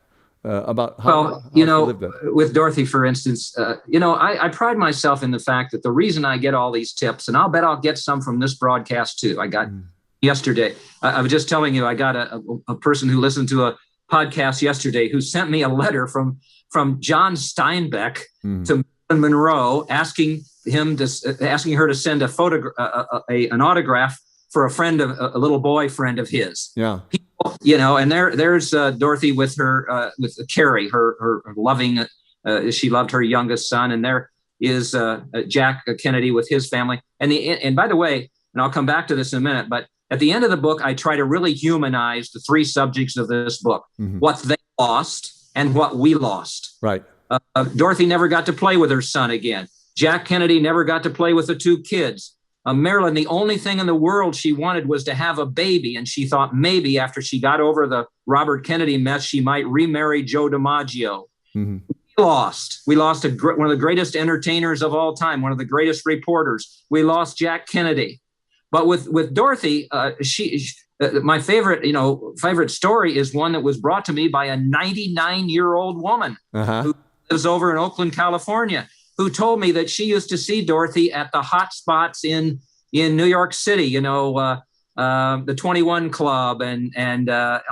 About how you she know, lived that. with Dorothy, for instance, I pride myself in the fact that the reason I get all these tips, and I'll bet I'll get some from this broadcast too. I got yesterday. I was just telling you, I got a person who listened to a podcast yesterday who sent me a letter from John Steinbeck to Marilyn Monroe asking her to send a photograph, an autograph for a little boy friend of his. Yeah. And there's Dorothy with with Carrie, her loving. She loved her youngest son, and there is Jack Kennedy with his family. And by the way, and I'll come back to this in a minute, but at the end of the book, I try to really humanize the three subjects of this book: what they lost and what we lost. Right. Dorothy never got to play with her son again. Jack Kennedy never got to play with the two kids. Marilyn, the only thing in the world she wanted was to have a baby, and she thought maybe after she got over the Robert Kennedy mess, she might remarry Joe DiMaggio. We lost one of the greatest entertainers of all time, one of the greatest reporters. We lost Jack Kennedy. But with Dorothy, my favorite story is one that was brought to me by a 99-year-old woman who lives over in Oakland, California, who told me that she used to see Dorothy at the hot spots in New York City, the 21 Club and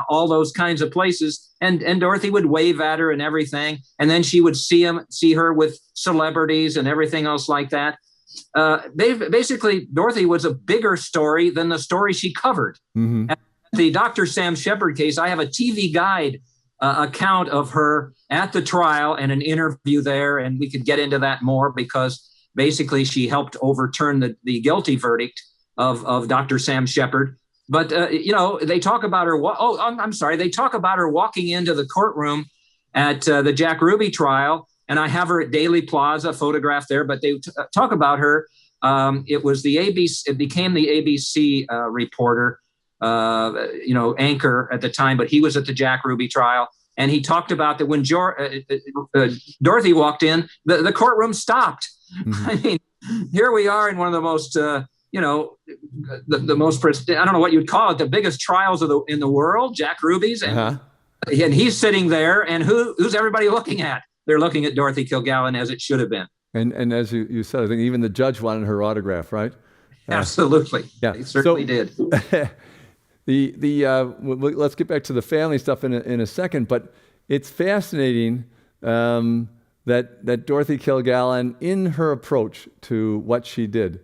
all those kinds of places. And Dorothy would wave at her and everything. And then she would see her with celebrities and everything else like that. Basically, Dorothy was a bigger story than the story she covered. At the Dr. Sam Shepard case, I have a TV guide account of her at the trial and an interview there, and we could get into that more because basically she helped overturn the guilty verdict of Dr. Sam Shepard. But they talk about her. I'm sorry. They talk about her walking into the courtroom at the Jack Ruby trial, and I have her at Daily Plaza photographed there. But they talk about her. It was the ABC. It became the ABC reporter. Anchor at the time, but he was at the Jack Ruby trial. And he talked about that when Dorothy walked in, the courtroom stopped. I mean, here we are in one of the most, the most, I don't know what you'd call it, the biggest trials in the world, Jack Ruby's. And he's sitting there, and who's everybody looking at? They're looking at Dorothy Kilgallen, as it should have been. And as you said, I think even the judge wanted her autograph, right? Absolutely. Yeah. He certainly did. Let's get back to the family stuff in a second, but it's fascinating that Dorothy Kilgallen, in her approach to what she did,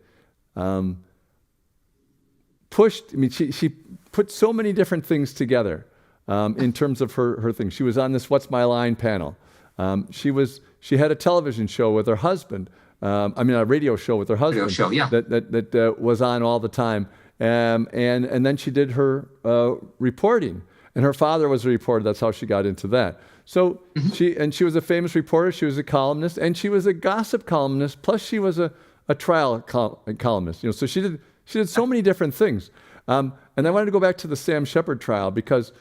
she put so many different things together in terms of her thing. She was on this What's My Line panel. She had a television show with her husband. A radio show with her husband. Radio show, yeah. That was on all the time. And then she did her reporting, and her father was a reporter. That's how she got into that. So she was a famous reporter. She was a columnist, and she was a gossip columnist. Plus, she was a trial columnist. So she did so many different things. And I wanted to go back to the Sam Shepard trial because,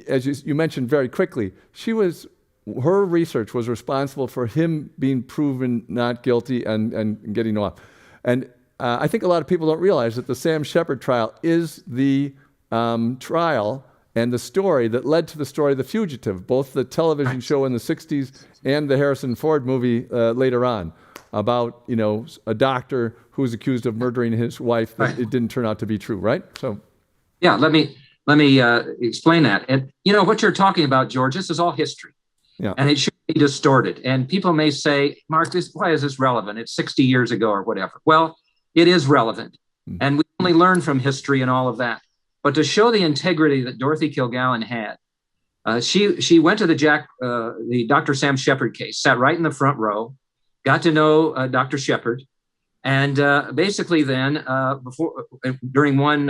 as you mentioned very quickly, her research was responsible for him being proven not guilty and getting off. And I think a lot of people don't realize that the Sam Shepard trial is the trial and the story that led to the story of The Fugitive, both the television show in the 60s and the Harrison Ford movie later on, about a doctor who was accused of murdering his wife. But it didn't turn out to be true, right? So, yeah, let me explain that. And what you're talking about, George, this is all history. Yeah. And it should be distorted. And people may say, Mark, why is this relevant? It's 60 years ago or whatever. Well, it is relevant. And we only learn from history and all of that. But to show the integrity that Dorothy Kilgallen had, she went to the Dr. Sam Shepard case, sat right in the front row, got to know Dr. Shepard. And basically then, during one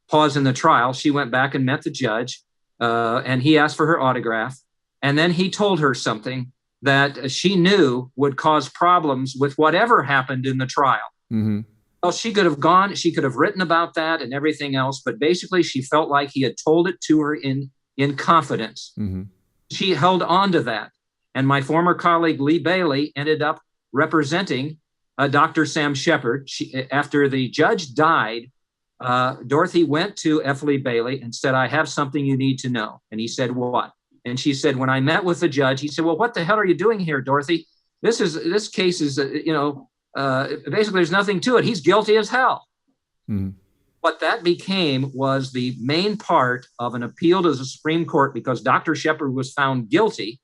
pause in the trial, she went back and met the judge, and he asked for her autograph. And then he told her something that she knew would cause problems with whatever happened in the trial. Well, she could have written about that and everything else, but basically she felt like he had told it to her in confidence. She held on to that. And my former colleague, Lee Bailey, ended up representing Dr. Sam Shepard. After the judge died, Dorothy went to F. Lee Bailey and said, I have something you need to know. And he said, what? And she said, when I met with the judge, he said, well, what the hell are you doing here, Dorothy? This case is, basically there's nothing to it. He's guilty as hell. Mm-hmm. What that became was the main part of an appeal to the Supreme Court because Dr. Shepard was found guilty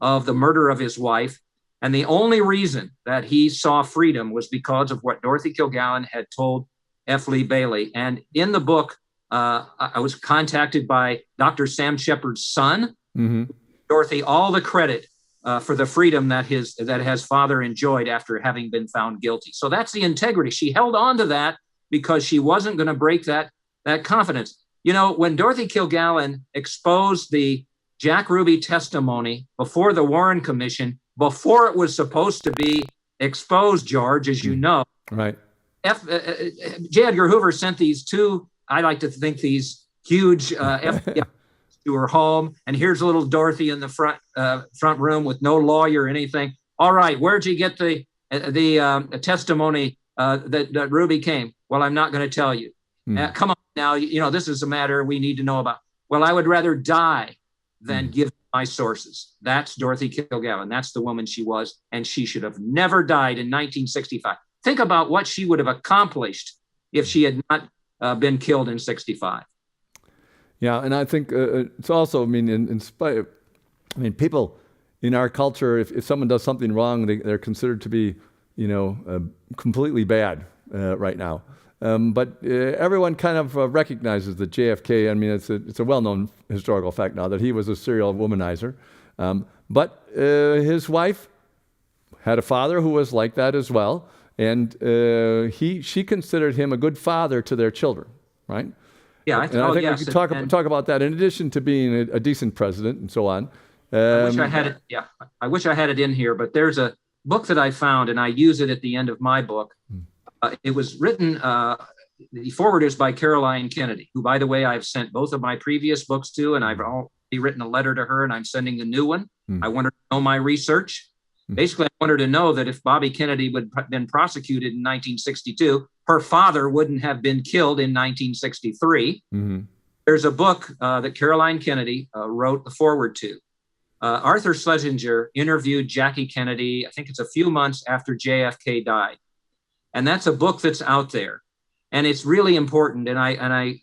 of the murder of his wife. And the only reason that he saw freedom was because of what Dorothy Kilgallen had told F. Lee Bailey. And in the book, I was contacted by Dr. Sam Shepard's son, mm-hmm. Dorothy, all the credit for the freedom that his father enjoyed after having been found guilty. So that's the integrity. She held on to that because she wasn't going to break that confidence. You know, when Dorothy Kilgallen exposed the Jack Ruby testimony before the Warren Commission, before it was supposed to be exposed, George, as you know, right? J. Edgar Hoover sent these two, I like to think, these huge FBI to her home, and here's a little Dorothy in the front room with no lawyer or anything. All right, where'd you get the testimony that Ruby came? Well, I'm not going to tell you. Come on now, this is a matter we need to know about. Well, I would rather die than give my sources. That's Dorothy Kilgallen. That's the woman she was, and she should have never died in 1965. Think about what she would have accomplished if she had not been killed in 65. Yeah, and I think it's also, in spite of, people in our culture, if someone does something wrong, they're considered to be, completely bad right now. But everyone kind of recognizes that JFK, it's a well-known historical fact now that he was a serial womanizer. But his wife had a father who was like that as well. And she considered him a good father to their children, right? Yeah, I think we could talk about that in addition to being a decent president and so on. I wish I had it. Yeah, I wish I had it in here, but there's a book that I found, and I use it at the end of my book. It was written. The foreword is by Caroline Kennedy, who, by the way, I've sent both of my previous books to, and I've already written a letter to her, and I'm sending the new one. I want her to know my research. Basically, I want her to know that if Bobby Kennedy would have been prosecuted in 1962, her father wouldn't have been killed in 1963. Mm-hmm. There's a book that Caroline Kennedy wrote the foreword to. Arthur Schlesinger interviewed Jackie Kennedy, I think it's a few months after JFK died. And that's a book that's out there. And it's really important. And I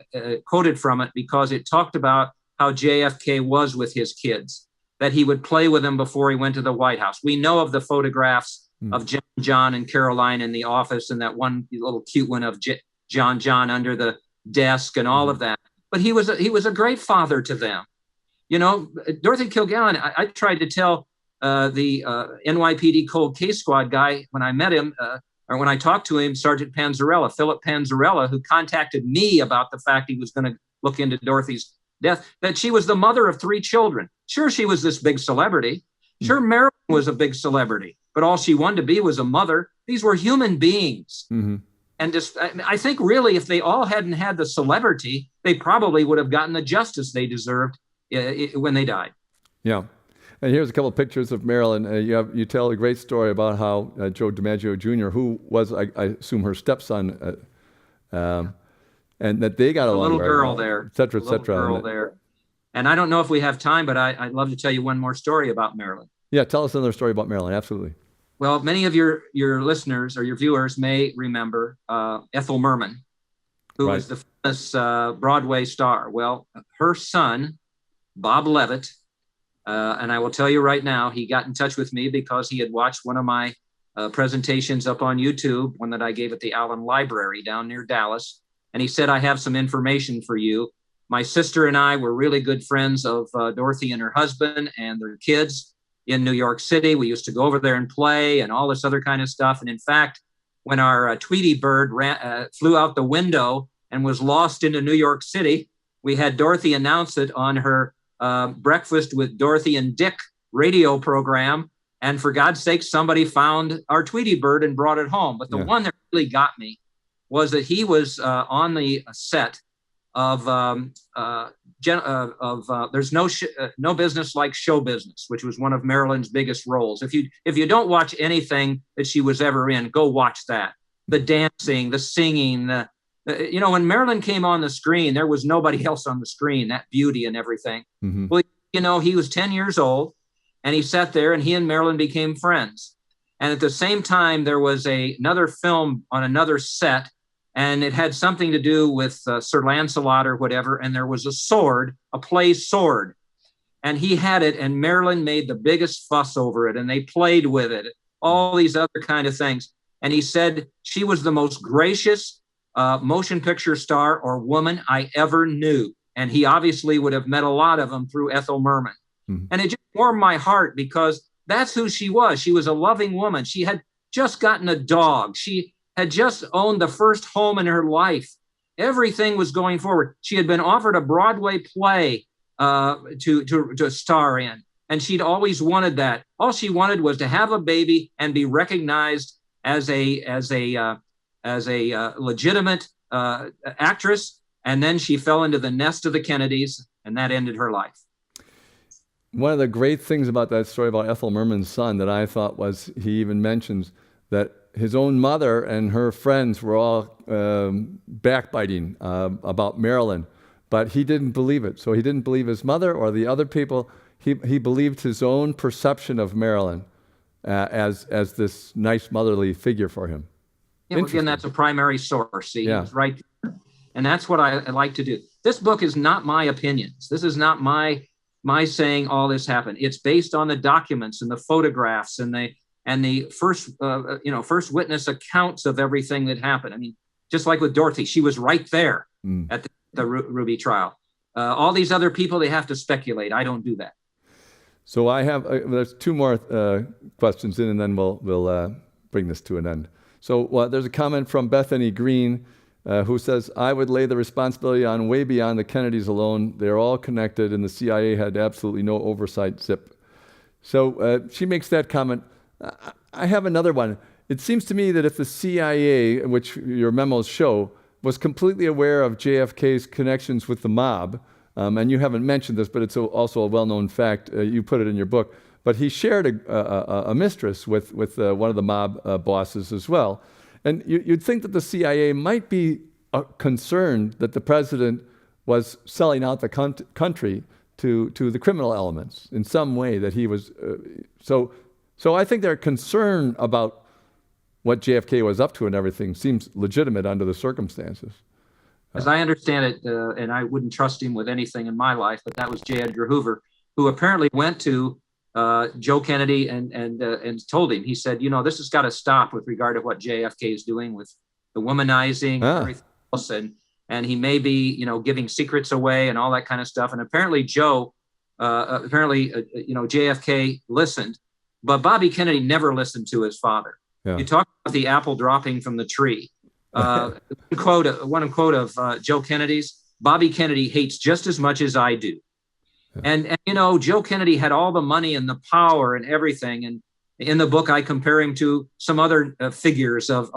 quoted from it because it talked about how JFK was with his kids, that he would play with them before he went to the White House. We know of the photographs of John and Caroline in the office, and that one little cute one of John under the desk and all of that. But he was a great father to them. Dorothy Kilgallen, I tried to tell the NYPD cold case squad guy when I met him, or when I talked to him, Sergeant Panzarella, Philip Panzarella, who contacted me about the fact he was going to look into Dorothy's death, that she was the mother of 3 children. Sure, she was this big celebrity. Sure, Marilyn was a big celebrity, but all she wanted to be was a mother. These were human beings. Mm-hmm. And I think really if they all hadn't had the celebrity, they probably would have gotten the justice they deserved when they died. Yeah. And here's a couple of pictures of Marilyn. You tell a great story about how Joe DiMaggio Jr., who was, I assume, her stepson, and that they got along. A little girl there. Et cetera, et cetera. Girl there. And I don't know if we have time, but I'd love to tell you one more story about Marilyn. Yeah, tell us another story about Marilyn. Absolutely. Well, many of your listeners or your viewers may remember Ethel Merman, who was the famous Broadway star. Well, her son, Bob Levitt, and I will tell you right now, he got in touch with me because he had watched one of my presentations up on YouTube, one that I gave at the Allen Library down near Dallas. And he said, I have some information for you. My sister and I were really good friends of Dorothy and her husband and their kids in New York City. We used to go over there and play and all this other kind of stuff. And in fact, when our Tweety bird flew out the window and was lost into New York City, we had Dorothy announce it on her Breakfast with Dorothy and Dick radio program. And for God's sake, somebody found our Tweety bird and brought it home. But the one that really got me was that he was on the set of There's No Business Like Show Business, which was one of Marilyn's biggest roles. If you don't watch anything that she was ever in, go watch that. The dancing, the singing, when Marilyn came on the screen, there was nobody else on the screen, that beauty and everything. Mm-hmm. Well, he was 10 years old, and he sat there, and he and Marilyn became friends. And at the same time, there was another film on another set, and it had something to do with Sir Lancelot or whatever, and there was a sword, a play sword. And he had it, and Marilyn made the biggest fuss over it, and they played with it, all these other kind of things. And he said she was the most gracious motion picture star or woman I ever knew. And he obviously would have met a lot of them through Ethel Merman. Mm-hmm. And it just warmed my heart because that's who she was. She was a loving woman. She had just gotten a dog. She had just owned the first home in her life. Everything was going forward. She had been offered a Broadway play to star in, and she'd always wanted that. All she wanted was to have a baby and be recognized as a legitimate actress. And then she fell into the nest of the Kennedys, and that ended her life. One of the great things about that story about Ethel Merman's son that I thought was he even mentions that his own mother and her friends were all backbiting about Marilyn, but he didn't believe it. So he didn't believe his mother or the other people. He believed his own perception of Marilyn as this nice motherly figure for him. Yeah, again, that's a primary source. See, yeah. He was right there. And that's what I like to do. This book is not my opinions. This is not my saying all this happened. It's based on the documents and the photographs and the first witness accounts of everything that happened. I mean, just like with Dorothy, she was right there at the Ruby trial. All these other people, they have to speculate. I don't do that. So I have there's two more questions in, and then we'll bring this to an end. So there's a comment from Bethany Green who says, I would lay the responsibility on way beyond the Kennedys alone. They're all connected, and the CIA had absolutely no oversight, zip. So she makes that comment. I have another one. It seems to me that if the CIA, which your memos show, was completely aware of JFK's connections with the mob, and you haven't mentioned this, but it's also a well-known fact, you put it in your book, but he shared a mistress with one of the mob bosses as well. And you'd think that the CIA might be concerned that the president was selling out the country to the criminal elements in some way, that he was... So I think their concern about what JFK was up to and everything seems legitimate under the circumstances. As I understand it, and I wouldn't trust him with anything in my life, but that was J. Edgar Hoover, who apparently went to Joe Kennedy and told him, he said, this has got to stop with regard to what JFK is doing with the womanizing and everything else. And he may be, giving secrets away and all that kind of stuff. And apparently JFK listened, but Bobby Kennedy never listened to his father. Yeah. You talk about the apple dropping from the tree. One quote of Joe Kennedy's, Bobby Kennedy hates just as much as I do. Yeah. And Joe Kennedy had all the money and the power and everything. And in the book, I compare him to some other figures of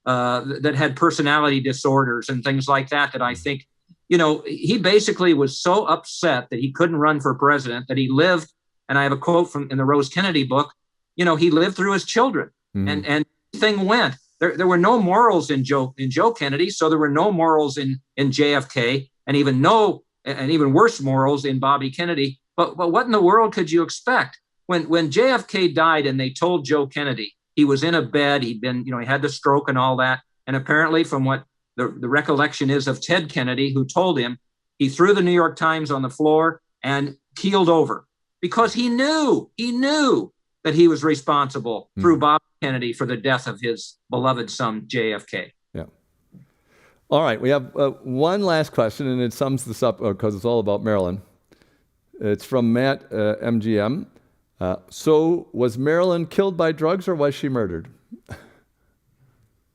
that had personality disorders and things like that I think, he basically was so upset that he couldn't run for president that he lived. And I have a quote in the Rose Kennedy book, he lived through his children and thing went. There were no morals in Joe Kennedy. So there were no morals in JFK and even worse morals in Bobby Kennedy. But what in the world could you expect when JFK died and they told Joe Kennedy he was in a bed, he'd been, he had the stroke and all that. And apparently from what the recollection is of Ted Kennedy, who told him, he threw the New York Times on the floor and keeled over because he knew that he was responsible through Bob Kennedy for the death of his beloved son, JFK. Yeah. All right. We have one last question, and it sums this up because it's all about Marilyn. It's from Matt, MGM. So was Marilyn killed by drugs or was she murdered?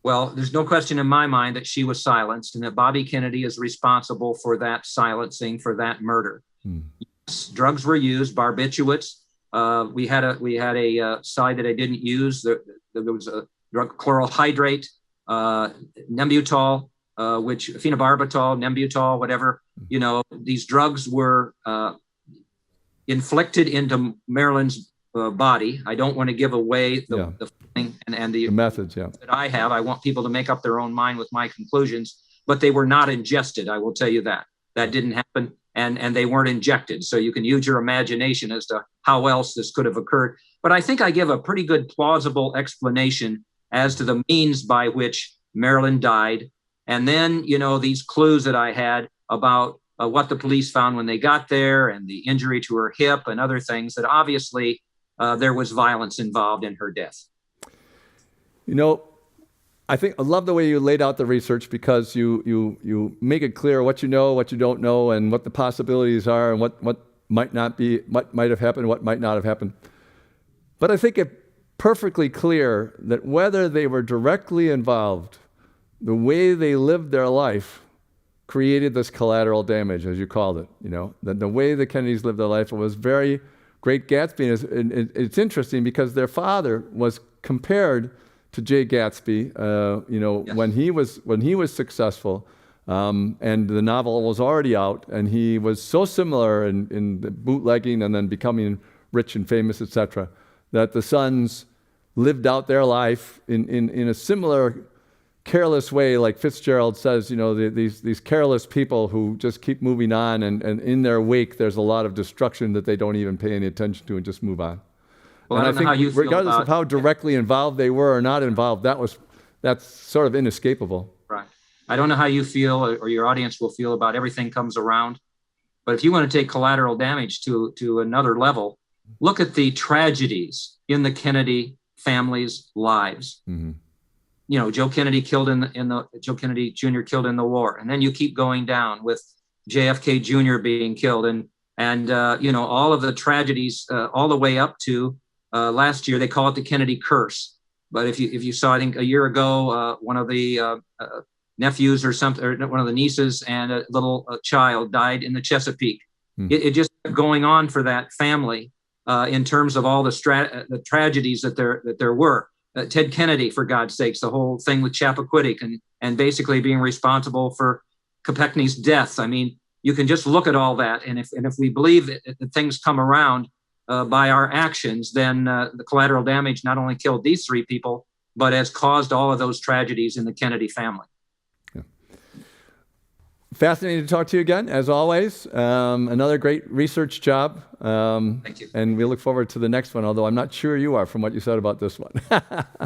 Well, there's no question in my mind that she was silenced and that Bobby Kennedy is responsible for that silencing, for that murder. Yes, drugs were used, barbiturates. We had a side that I didn't use. There was a drug, chloral hydrate, Nembutal, which phenobarbital, Nembutal, whatever. These drugs were inflicted into Marilyn's body. I don't want to give away the feeling and the methods that I have. I want people to make up their own mind with my conclusions, but they were not ingested. I will tell you that. That didn't happen, and they weren't injected. So you can use your imagination as to how else this could have occurred. But I think I give a pretty good plausible explanation as to the means by which Marilyn died. And then, these clues that I had about what the police found when they got there and the injury to her hip and other things, that obviously there was violence involved in her death. I love the way you laid out the research, because you make it clear what you know, what you don't know, and what the possibilities are, and what might not be, what might have happened, what might not have happened. But I think it's perfectly clear that whether they were directly involved, the way they lived their life created this collateral damage, as you called it. The way the Kennedys lived their life, it was very Great Gatsby. And it's interesting because their father was compared to Jay Gatsby, Yes. when he was successful, and the novel was already out, and he was so similar in the bootlegging and then becoming rich and famous, etc., that the sons lived out their life in a similar careless way, like Fitzgerald says. These careless people who just keep moving on, and in their wake there's a lot of destruction that they don't even pay any attention to and just move on. Well, And I don't know how you feel regardless about, of how directly involved they were or not involved, that's sort of inescapable. Right. I don't know how you feel, or your audience will feel, about Everything Comes Around. But if you want to take Collateral Damage to another level, look at the tragedies in the Kennedy family's lives. Mm-hmm. Joe Kennedy killed Joe Kennedy Jr. killed in the war, and then you keep going down with JFK Jr. being killed, and all of the tragedies all the way up to last year. They call it the Kennedy curse. But if you saw, I think a year ago, one of the nephews or one of the nieces and a little child died in the Chesapeake. Mm. It just kept going on for that family in terms of all the tragedies that there were. Ted Kennedy, for God's sakes, the whole thing with Chappaquiddick and basically being responsible for Kopechne's death. I mean, you can just look at all that, and if we believe that things come around by our actions, then the collateral damage not only killed these three people, but has caused all of those tragedies in the Kennedy family. Yeah. Fascinating to talk to you again, as always. Another great research job. Thank you. And we look forward to the next one, although I'm not sure you are from what you said about this one.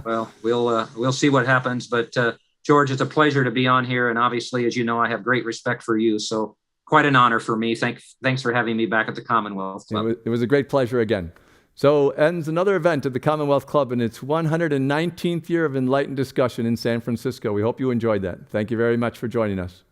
Well, we'll see what happens. But George, it's a pleasure to be on here. And obviously, as you know, I have great respect for you. So quite an honor for me. Thanks for having me back at the Commonwealth Club. It was a great pleasure again. So ends another event at the Commonwealth Club in its 119th year of enlightened discussion in San Francisco. We hope you enjoyed that. Thank you very much for joining us.